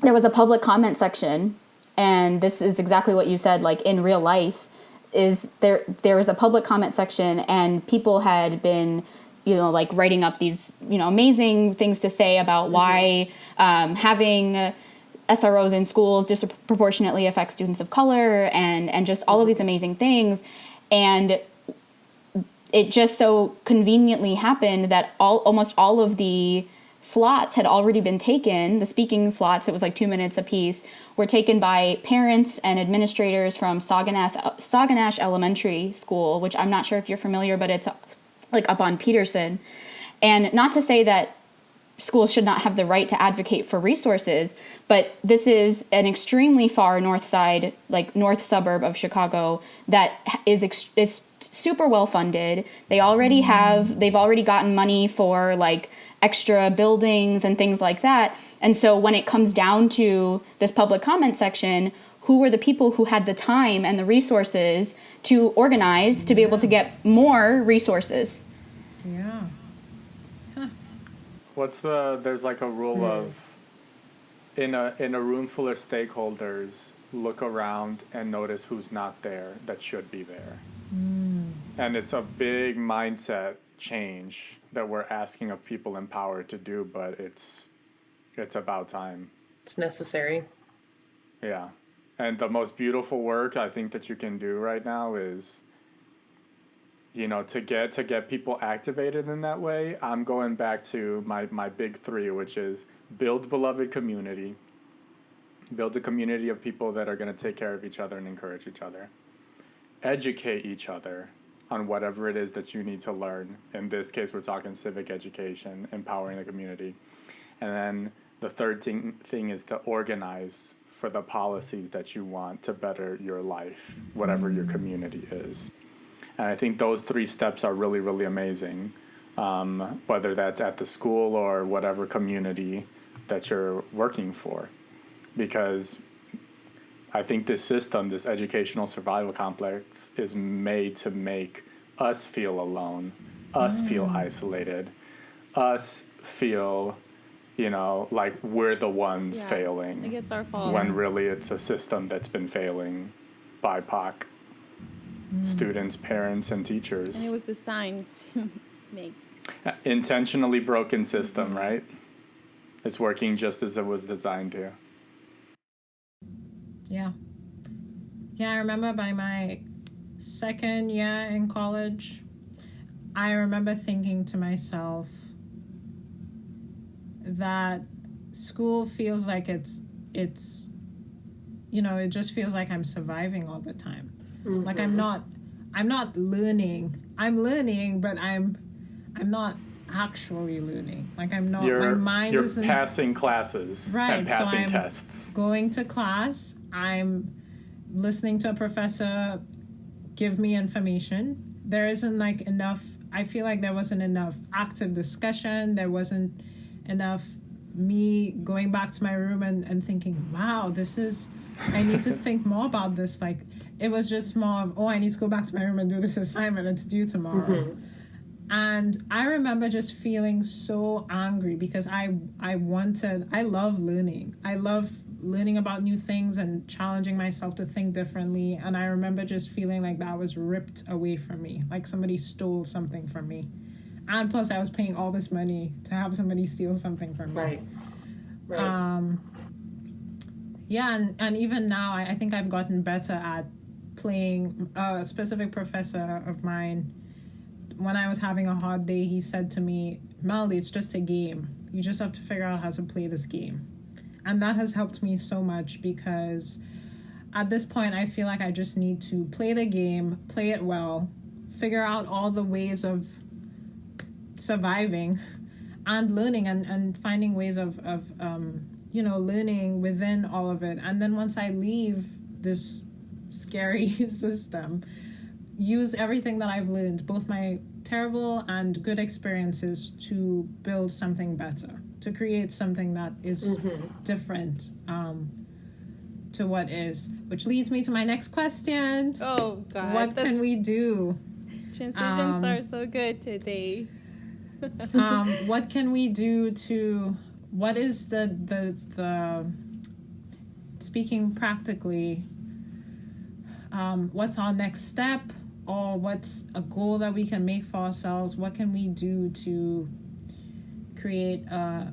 there was a public comment section, and this is exactly what you said, like in real life, is there was a public comment section, and people had been, you know, like writing up these, you know, amazing things to say about why having SROs in schools disproportionately affect students of color and just all of these amazing things. And it just so conveniently happened that almost all of the slots had already been taken. The speaking slots, it was like 2 minutes apiece, were taken by parents and administrators from Sauganash Elementary School, which I'm not sure if you're familiar, but it's like up on Peterson. And not to say that schools should not have the right to advocate for resources, but this is an extremely far north side, like north suburb of Chicago that is super well funded. They've already gotten money for like extra buildings and things like that. And so when it comes down to this public comment section, who were the people who had the time and the resources to organize to be able to get more resources? Yeah. There's like a rule of, in a room full of stakeholders, look around and notice who's not there that should be there. And it's a big mindset change that we're asking of people in power to do, but it's about time. It's necessary. Yeah. And the most beautiful work I think that you can do right now is, you know, to get people activated in that way. I'm going back to my big three, which is build beloved community, build a community of people that are going to take care of each other and encourage each other, educate each other on whatever it is that you need to learn. In this case, we're talking civic education, empowering the community. And then the third thing is to organize for the policies that you want to better your life, whatever your community is. And I think those three steps are really, really amazing, whether that's at the school or whatever community that you're working for. Because I think this system, this educational survival complex, is made to make us feel alone, us feel isolated, us feel, you know, like we're the ones failing. Like it's our fault. When really it's a system that's been failing BIPOC students, parents, and teachers. And it was designed to make. Intentionally broken system, right? It's working just as it was designed to. Yeah. Yeah, I remember by my second year in college, I remember thinking to myself that school feels like it's you know, it just feels like I'm surviving all the time. Like I'm not learning. I'm learning, but I'm not actually learning. Like I'm not. My mind isn't. You're passing classes right, and passing so I'm tests. Going to class. I'm listening to a professor give me information. There isn't like enough, I feel like there wasn't enough active discussion. There wasn't enough me going back to my room and thinking, wow, I need to think more about this. Like, it was just more of, I need to go back to my room and do this assignment. It's due tomorrow. Mm-hmm. And I remember just feeling so angry because I love learning. I love learning about new things and challenging myself to think differently. And I remember just feeling like that was ripped away from me, like somebody stole something from me. And plus I was paying all this money to have somebody steal something from me. Right. Yeah, and even now, I think I've gotten better at playing. A specific professor of mine, when I was having a hard day, he said to me, Melody, it's just a game. You just have to figure out how to play this game. And that has helped me so much because at this point, I feel like I just need to play the game, play it well, figure out all the ways of surviving and learning and finding ways of learning within all of it. And then once I leave this scary system, use everything that I've learned, both my terrible and good experiences, to build something better, to create something that is different to what is. Which leads me to my next question. Oh, God. What can we do? Transitions are so good today. What can we do what is the speaking practically, what's our next step, or what's a goal that we can make for ourselves? What can we do to create a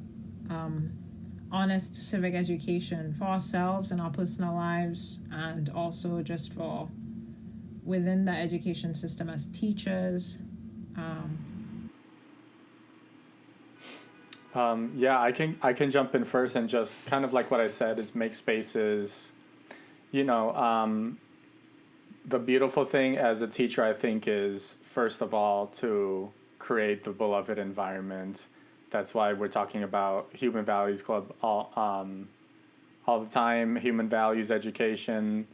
honest civic education for ourselves and our personal lives, and also just for within the education system as teachers? I can jump in first and just kind of like what I said is make spaces. The beautiful thing as a teacher, I think, is first of all to create the beloved environment. That's why we're talking about Human Values Club all the time. Human Values Education.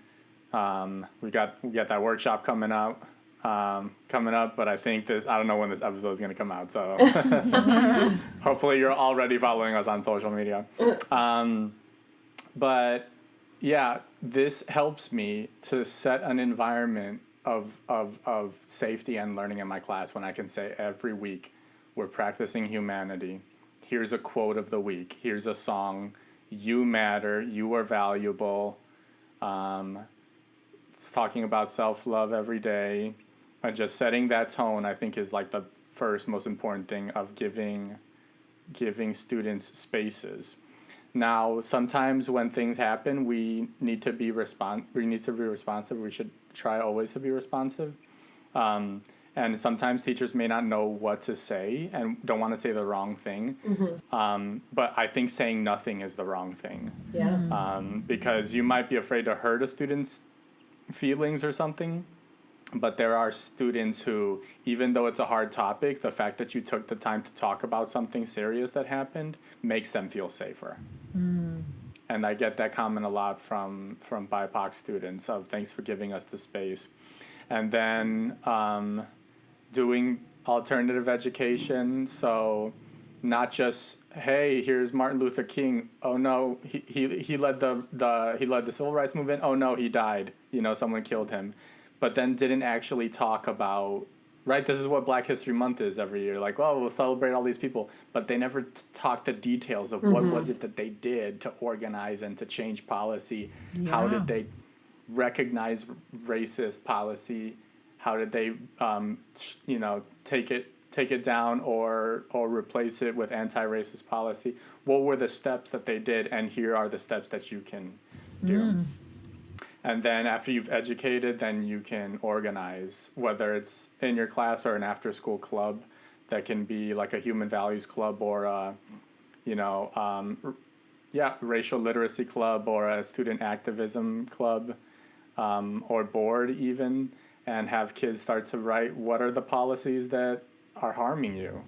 We got that workshop coming up. But I think I don't know when this episode is going to come out, so hopefully you're already following us on social media. But yeah, this helps me to set an environment of safety and learning in my class when I can say every week we're practicing humanity. Here's a quote of the week. Here's a song. You matter. You are valuable. It's talking about self-love every day. And just setting that tone, I think, is like the first most important thing of giving students spaces. Now, sometimes when things happen, we need to be responsive. We should try always to be responsive. And sometimes teachers may not know what to say and don't want to say the wrong thing. Mm-hmm. But I think saying nothing is the wrong thing. Yeah. Because you might be afraid to hurt a student's feelings or something. But there are students who, even though it's a hard topic, the fact that you took the time to talk about something serious that happened makes them feel safer. And I get that comment a lot from BIPOC students of thanks for giving us the space. And then doing alternative education. So not just, hey, here's Martin Luther King. Oh no, he led the civil rights movement. Oh no, he died. Someone killed him. But then didn't actually talk about, right? This is what Black History Month is every year. Like, well, we'll celebrate all these people. But they never talked the details of what was it that they did to organize and to change policy. Yeah. How did they recognize racist policy? How did they, take it down or replace it with anti-racist policy? What were the steps that they did? And here are the steps that you can do. And then after you've educated, then you can organize, whether it's in your class or an after-school club that can be like a human values club or racial literacy club or a student activism club or board even, and have kids start to write what are the policies that are harming you?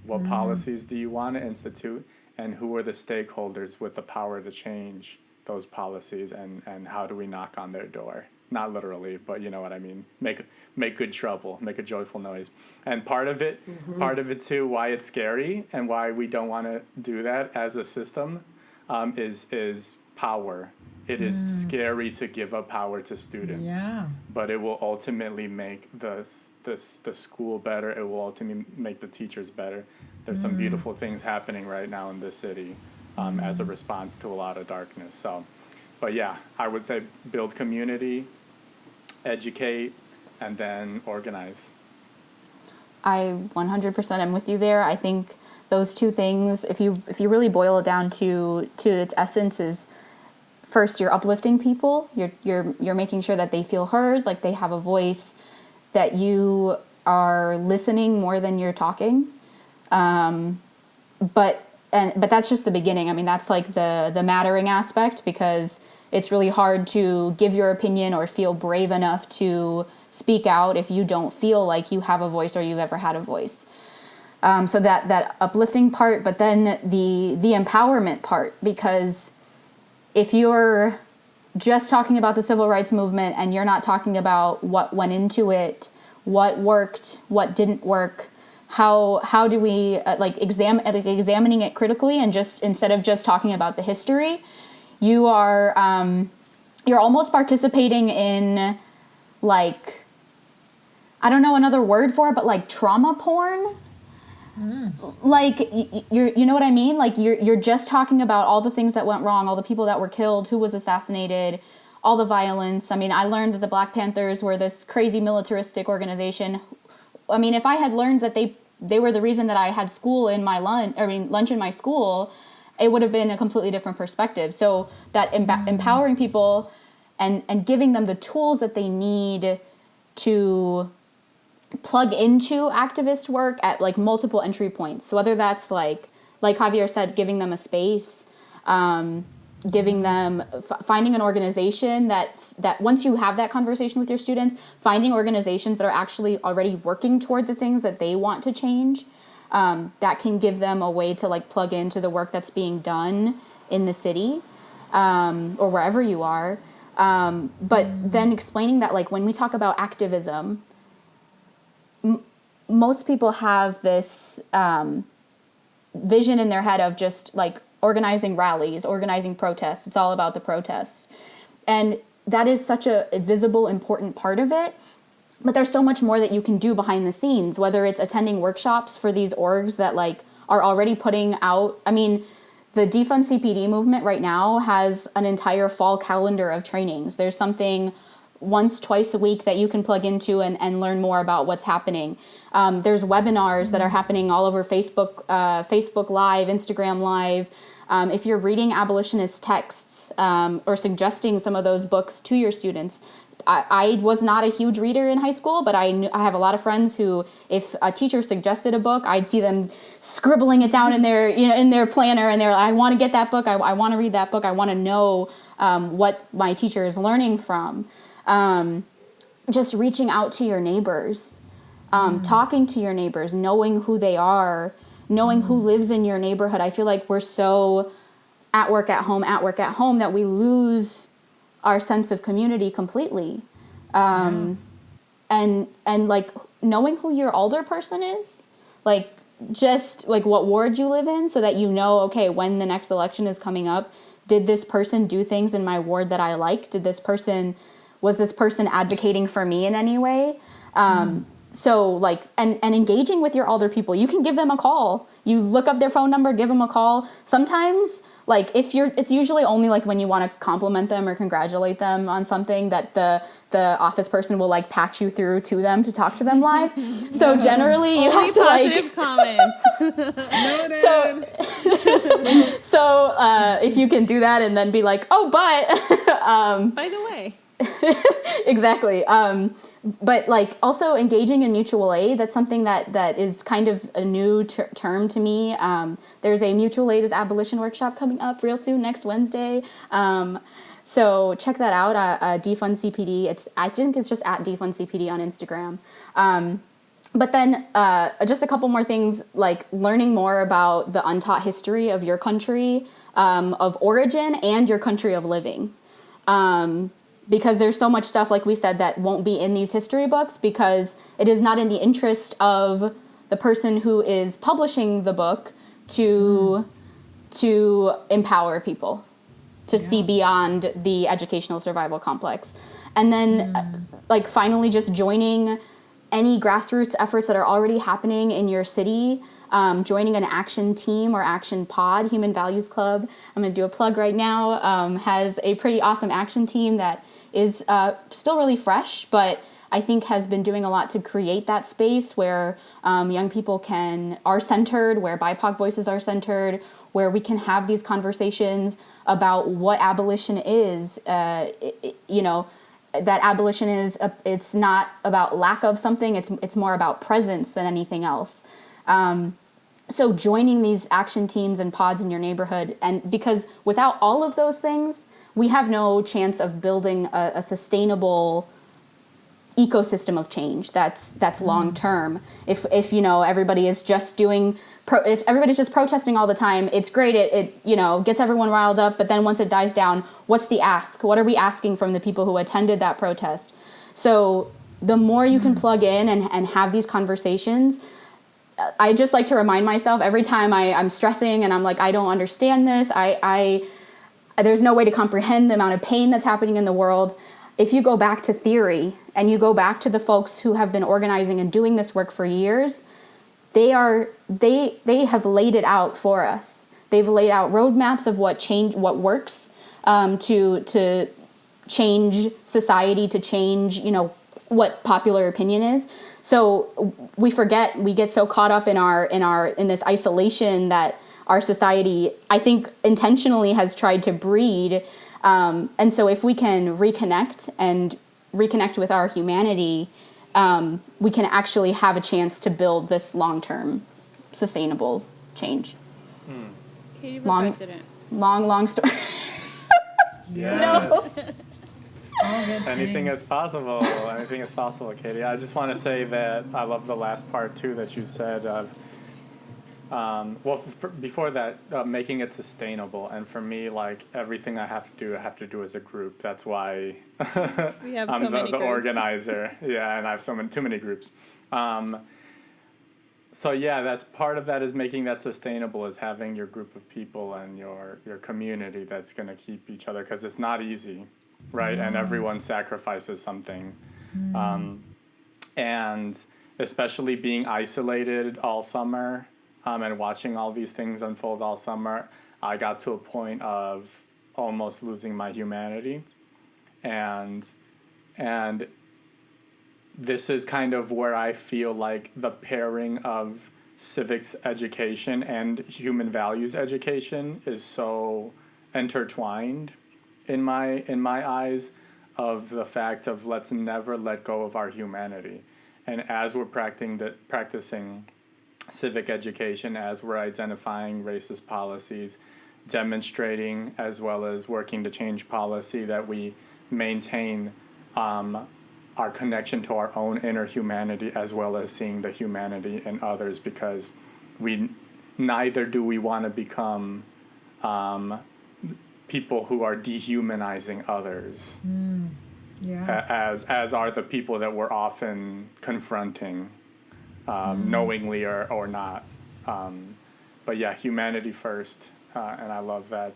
What policies do you want to institute? And who are the stakeholders with the power to change those policies, and how do we knock on their door? Not literally, but you know what I mean. Make good trouble, make a joyful noise. And part of it too, why it's scary and why we don't want to do that as a system, is power. It is scary to give up power to students. Yeah. But it will ultimately make the school better. It will ultimately make the teachers better. There's some beautiful things happening right now in this city, as a response to a lot of darkness. So. But yeah, I would say build community, educate, and then organize. I 100% am with you there. I think those two things, if you really boil it down to its essence, is first you're uplifting people. You're making sure that they feel heard, like they have a voice, that you are listening more than you're talking. But that's just the beginning. I mean, that's like the mattering aspect, because it's really hard to give your opinion or feel brave enough to speak out if you don't feel like you have a voice or you've ever had a voice. So that uplifting part, but then the empowerment part, because if you're just talking about the civil rights movement and you're not talking about what went into it, what worked, what didn't work, how do we examining it critically, and just instead of just talking about the history, you are you're almost participating in, like, I don't know another word for it, but like trauma porn. Like, you know what I mean? Like you're just talking about all the things that went wrong, all the people that were killed, who was assassinated, all the violence. I mean, I learned that the Black Panthers were this crazy militaristic organization. I mean, if I had learned that they were the reason that I had school in my lunch in my school, it would have been a completely different perspective. So that empowering people and giving them the tools that they need to plug into activist work at like multiple entry points. So whether that's like Javier said, giving them a space, giving them finding an organization that once you have that conversation with your students, finding organizations that are actually already working toward the things that they want to change, that can give them a way to like plug into the work that's being done in the city, or wherever you are. But then explaining that, like, when we talk about activism, most people have this vision in their head of just like organizing rallies, organizing protests. It's all about the protests. And that is such a visible, important part of it. But there's so much more that you can do behind the scenes, whether it's attending workshops for these orgs that like are already putting out. I mean, the Defund CPD movement right now has an entire fall calendar of trainings. There's something once, twice a week that you can plug into and learn more about what's happening. There's webinars that are happening all over Facebook Live, Instagram Live. If you're reading abolitionist texts or suggesting some of those books to your students, I was not a huge reader in high school, but I have a lot of friends who, if a teacher suggested a book, I'd see them scribbling it down in their planner, and they're like, I want to get that book, I want to read that book, I want to know what my teacher is learning from. Just reaching out to your neighbors, talking to your neighbors, knowing who they are, knowing who lives in your neighborhood. I feel like we're so at work, at home, that we lose our sense of community completely. And like knowing who your older person is, like just like what ward you live in, so that you know, okay, when the next election is coming up, did this person do things in my ward that I like? Was this person advocating for me in any way? So like, and engaging with your older people, you can give them a call. You look up their phone number, give them a call. Sometimes, like it's usually only like when you want to compliment them or congratulate them on something that the office person will like patch you through to them to talk to them live. So generally you have to like comments. so if you can do that and then be like, oh, but by the way. Exactly. But like also engaging in mutual aid, that's something that is kind of a new term to me. There's a mutual aid is abolition workshop coming up real soon, next Wednesday. So check that out, Defund CPD. I think it's just at Defund CPD on Instagram. But then just a couple more things, like learning more about the untaught history of your country, of origin and your country of living. Because there's so much stuff, like we said, that won't be in these history books because it is not in the interest of the person who is publishing the book to empower people, to see beyond the educational survival complex. And then, like, finally just joining any grassroots efforts that are already happening in your city, joining an action team or action pod. Human Values Club, I'm going to do a plug right now, has a pretty awesome action team that is still really fresh, but I think has been doing a lot to create that space where young people are centered, where BIPOC voices are centered, where we can have these conversations about what abolition is. You know, that abolition is it's not about lack of something, it's more about presence than anything else. So joining these action teams and pods in your neighborhood, and because without all of those things, we have no chance of building a sustainable ecosystem of change that's long term. If you know, everybody is just if everybody's just protesting all the time, it's great. It you know, gets everyone riled up. But then once it dies down, what's the ask? What are we asking from the people who attended that protest? So the more you can plug in and have these conversations, I just like to remind myself every time I'm stressing and I'm like, I don't understand this. There's no way to comprehend the amount of pain that's happening in the world. If you go back to theory and you go back to the folks who have been organizing and doing this work for years, they have laid it out for us. They've laid out roadmaps of what works to change society, to change, you know, what popular opinion is. So we get so caught up in this isolation that our society, I think, intentionally has tried to breed. And so if we can reconnect with our humanity, we can actually have a chance to build this long-term sustainable change. Katie for president. Long story. Yes. All good Anything things. is possible. Anything is possible, Katie. I just want to say that I love the last part, too, that you said of, before that, making it sustainable. And for me, like, everything I have to do as a group. That's why We have I'm so many the groups. organizer. Yeah, and I have too many groups. So yeah, that's part of that, is making that sustainable, is having your group of people and your community that's going to keep each other, because it's not easy, right? And everyone sacrifices something. And especially being isolated all summer, and watching all these things unfold all summer, I got to a point of almost losing my humanity. And this is kind of where I feel like the pairing of civics education and human values education is so intertwined in my eyes, of the fact of let's never let go of our humanity. And as we're practicing civic education, as we're identifying racist policies, demonstrating as well as working to change policy, that we maintain our connection to our own inner humanity, as well as seeing the humanity in others, because neither do we want to become people who are dehumanizing others, as are the people that we're often confronting, knowingly or not. But yeah, humanity first, and I love that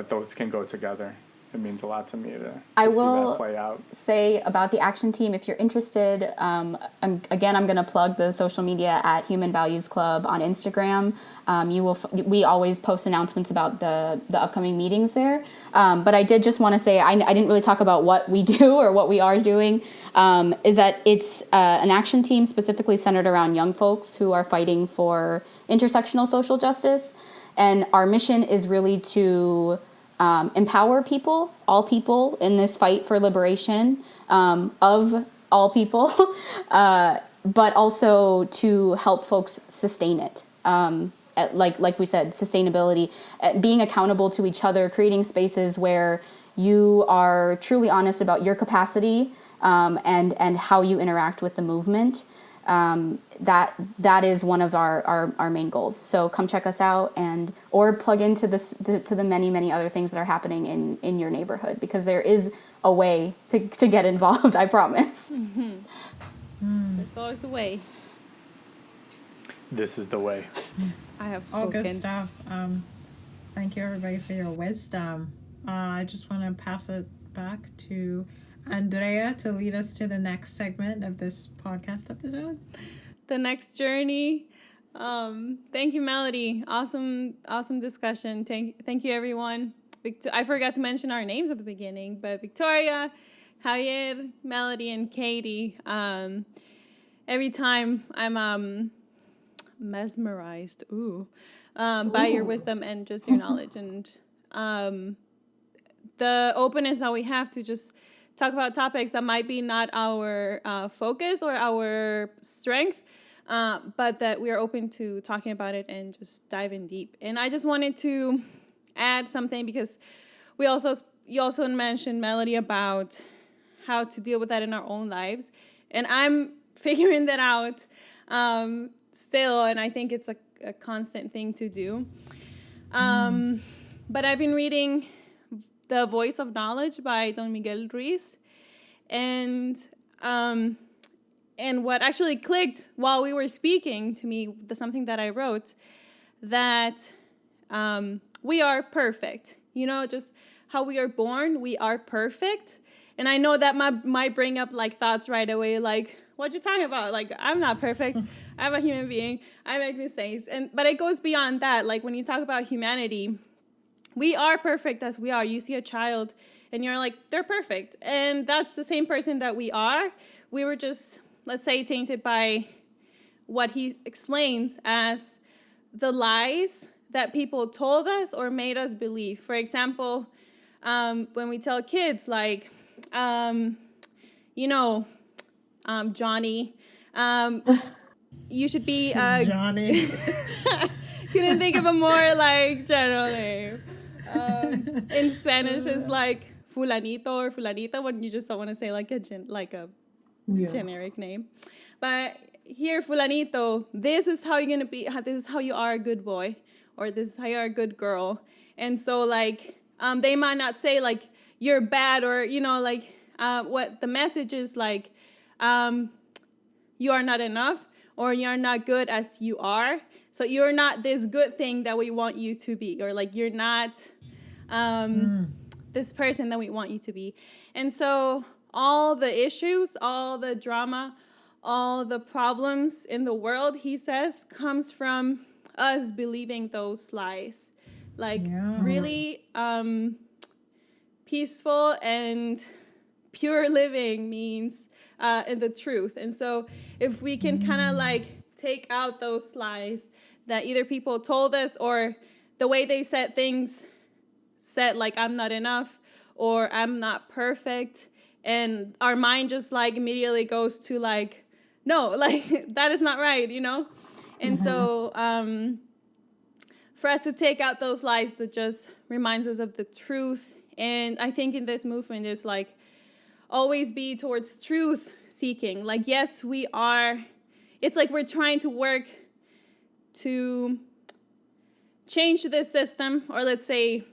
those can go together. It means a lot to me to see that play out. Say about the action team, if you're interested, I'm going to plug the social media at Human Values Club on Instagram. We always post announcements about the upcoming meetings there. But I did just want to say, I didn't really talk about what we do or what we are doing, is that it's an action team specifically centered around young folks who are fighting for intersectional social justice. And our mission is really to empower all people in this fight for liberation of all people, but also to help folks sustain it. Like we said, sustainability, being accountable to each other, creating spaces where you are truly honest about your capacity and how you interact with the movement. that is one of our main goals. So come check us out, or plug into to the many other things that are happening in your neighborhood, because there is a way to get involved. I promise. There's always a way. This is the way. I have All spoken. good stuff. Thank you, everybody, for your wisdom. I just want to pass it back to Andrea to lead us to the next segment of this podcast episode. The next journey. Thank you, Melody. Awesome discussion. Thank you, everyone. I forgot to mention our names at the beginning, but Victoria, Javier, Melody, and Katie. Every time I'm mesmerized by your wisdom and just your knowledge, and the openness that we have to just talk about topics that might be not our focus or our strength, but that we are open to talking about it and just diving deep. And I just wanted to add something, because you also mentioned, Melody, about how to deal with that in our own lives, and I'm figuring that out still, and I think it's a constant thing to do. But I've been reading The Voice of Knowledge by Don Miguel Ruiz, and what actually clicked while we were speaking to me, something that I wrote, that we are perfect. Just how we are born, we are perfect. And I know that might bring up like thoughts right away, like, what you talking about? Like, I'm not perfect. I'm a human being. I make mistakes. But it goes beyond that. Like, when you talk about humanity, we are perfect as we are. You see a child and you're like, they're perfect. And that's the same person that we are. We were just, let's say, tainted by what he explains as the lies that people told us or made us believe. For example, when we tell kids, like, Johnny, you should be Johnny. couldn't think of a more like general name. In Spanish, it's like fulanito or fulanita when you just don't want to say like a generic name. But here, fulanito, this is how you're gonna be. This is how you are a good boy, or this is how you are a good girl. And so like they might not say like you're bad, or what the message is like. You are not enough, or you're not good as you are. So you're not this good thing that we want you to be, or like you're not this person that we want you to be. And so all the issues, all the drama, all the problems in the world, he says, comes from us believing those lies. Like really peaceful and pure living means in the truth. And so if we can kind of like take out those lies that either people told us, or the way they said things, said like I'm not enough or I'm not perfect, and our mind just like immediately goes to like, no, like that is not right, And so for us to take out those lies, that just reminds us of the truth. And I think in this movement is like always be towards truth seeking. Like, yes, we are. It's like we're trying to work to change this system, or let's say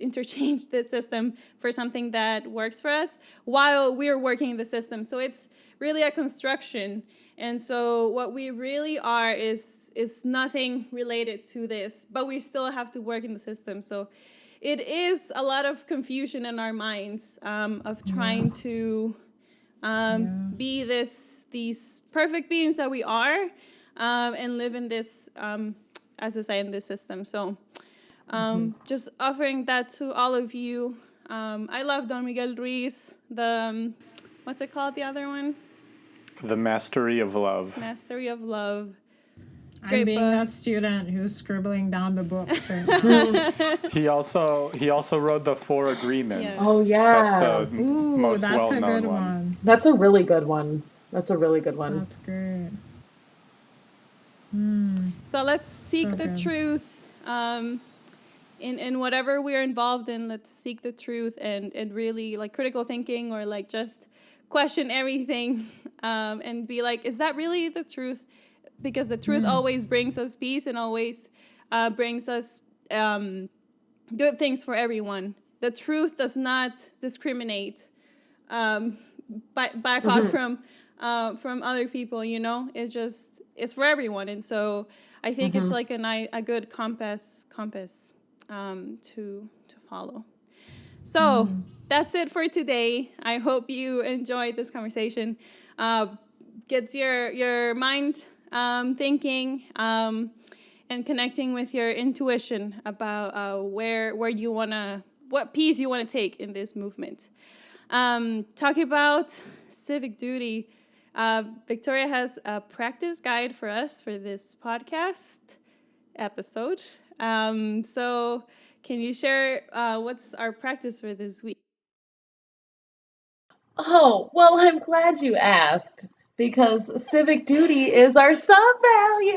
interchange this system for something that works for us while we're working in the system. So it's really a construction. And so what we really are is nothing related to this, but we still have to work in the system. So it is a lot of confusion in our minds of trying to be these perfect beings that we are and live in this, as I say, in this system. So just offering that to all of you. I love Don Miguel Ruiz. What's it called, the other one? The Mastery of Love. Mastery of Love. I'm being book. that student who's scribbling down the books right now. He also wrote the Four Agreements. Yes. Oh, yeah. That's the most that's a well-known good one. That's a really good one. That's That's great. So let's seek So the good. truth. In whatever we're involved in, let's seek the truth and really like critical thinking, or like just question everything and be like, is that really the truth? Because the truth always brings us peace and always brings us good things for everyone. The truth does not discriminate BIPOC from other people, you know? It's for everyone. And so I think it's like a good compass to follow. So that's it for today. I hope you enjoyed this conversation. Gets your mind thinking and connecting with your intuition about where you what piece you want to take in this movement. Talking about civic duty, Victoria has a practice guide for us for this podcast episode. So can you share what's our practice for this week? Oh, well, I'm glad you asked because civic duty is our sub-value.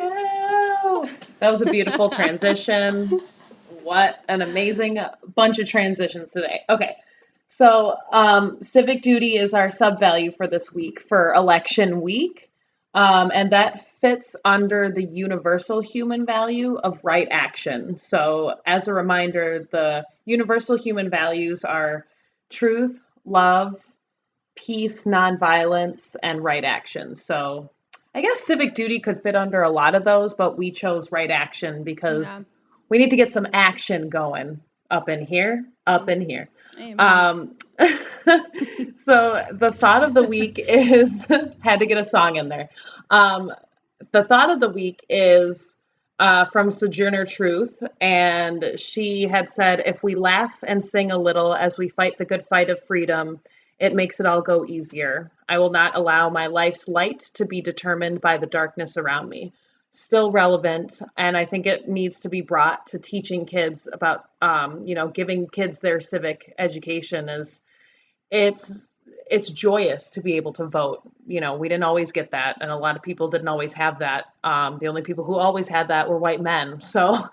That was a beautiful transition. What an amazing bunch of transitions today. Okay, so civic duty is our sub-value for this week, for election week. And that fits under the universal human value of right action. So, as a reminder, the universal human values are truth, love, peace, nonviolence, and right action. So I guess civic duty could fit under a lot of those, but we chose right action because we need to get some action going up in here. Amen. So the thought of the week is, had to get a song in there. The thought of the week is from Sojourner Truth, and she had said, if we laugh and sing a little as we fight the good fight of freedom, it makes it all go easier. I will not allow my life's light to be determined by the darkness around me. Still relevant, and I think it needs to be brought to teaching kids about, giving kids their civic education. It's joyous to be able to vote. We didn't always get that, and a lot of people didn't always have that. The only people who always had that were white men. So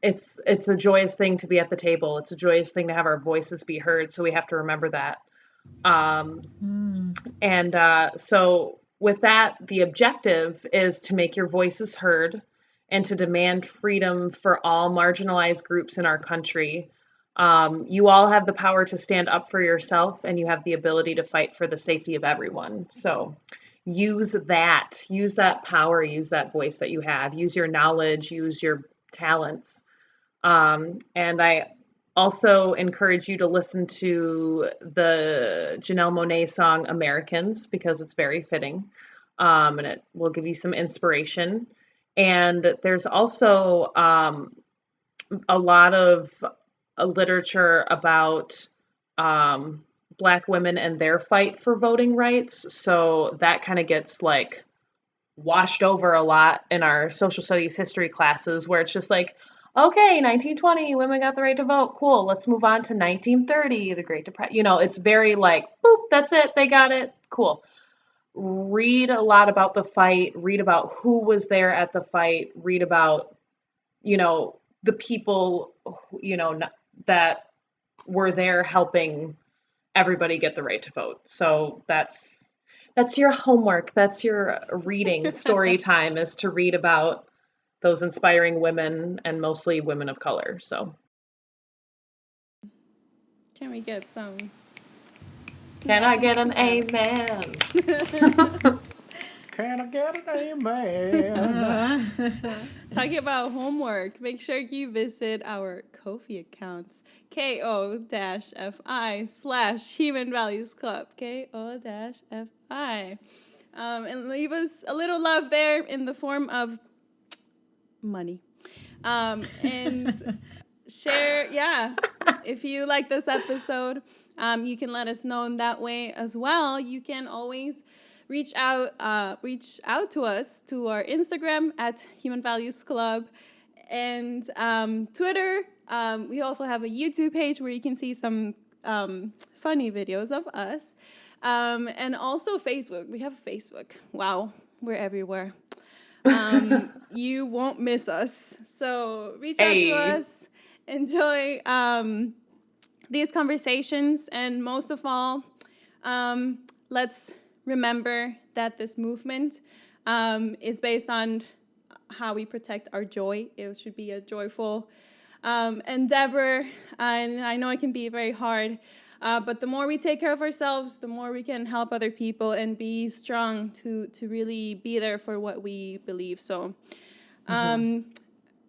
it's a joyous thing to be at the table. It's a joyous thing to have our voices be heard. So we have to remember that. So with that, the objective is to make your voices heard and to demand freedom for all marginalized groups in our country. You all have the power to stand up for yourself, and you have the ability to fight for the safety of everyone. So use that power, use that voice that you have, use your knowledge, use your talents. And I also encourage you to listen to the Janelle Monáe song Americans, because it's very fitting, and it will give you some inspiration. And there's also a lot of literature about Black women and their fight for voting rights. So that kind of gets like washed over a lot in our social studies history classes, where it's just like, okay, 1920, women got the right to vote. Cool. Let's move on to 1930, the Great Depression. It's very like, boop, that's it. They got it. Cool. Read a lot about the fight. Read about who was there at the fight. Read about, the people, that were there helping everybody get the right to vote. So that's your homework. That's your reading story time, is to read about those inspiring women, and mostly women of color. So Can we get some? Can I get an amen? Can I get an amen? Talking about homework, make sure you visit our Ko-fi accounts, ko-fi/Human Values Club, ko-fi. And leave us a little love there in the form of money. And share, if you like this episode, you can let us know in that way as well. You can always reach out to us, to our Instagram at Human Values Club, and Twitter. We also have a YouTube page where you can see some funny videos of us, and also Facebook. We have Facebook. Wow, we're everywhere. You won't miss us. So reach out to us, enjoy these conversations, and most of all, let's remember that this movement is based on how we protect our joy. It should be a joyful endeavor, and I know it can be very hard, but the more we take care of ourselves, the more we can help other people and be strong to really be there for what we believe. So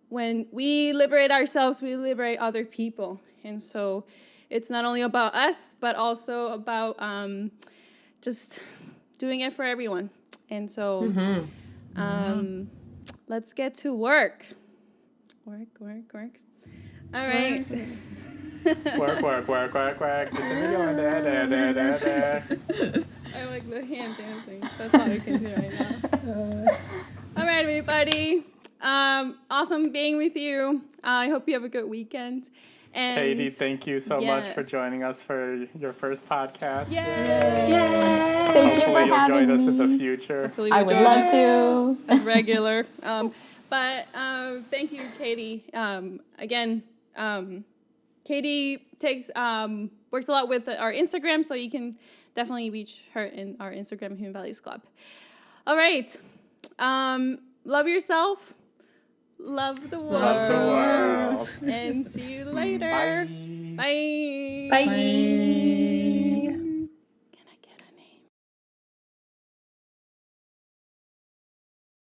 when we liberate ourselves, we liberate other people. And so it's not only about us, but also about just doing it for everyone. And so let's get to work. Work. All right. Work. Get the video in there. I like the hand dancing. That's all I can do right now. All right, everybody. Awesome being with you. I hope you have a good weekend. And Katie, thank you so much for joining us for your first podcast. Yay! Thank you for Hopefully you'll having join us in the me. future. I would love to. Regular. But thank you, Katie. Again, Katie works a lot with our Instagram, so you can definitely reach her in our Instagram, Human Values Club. All right. Love yourself. Love the world. And see you later. Bye. Bye. Bye.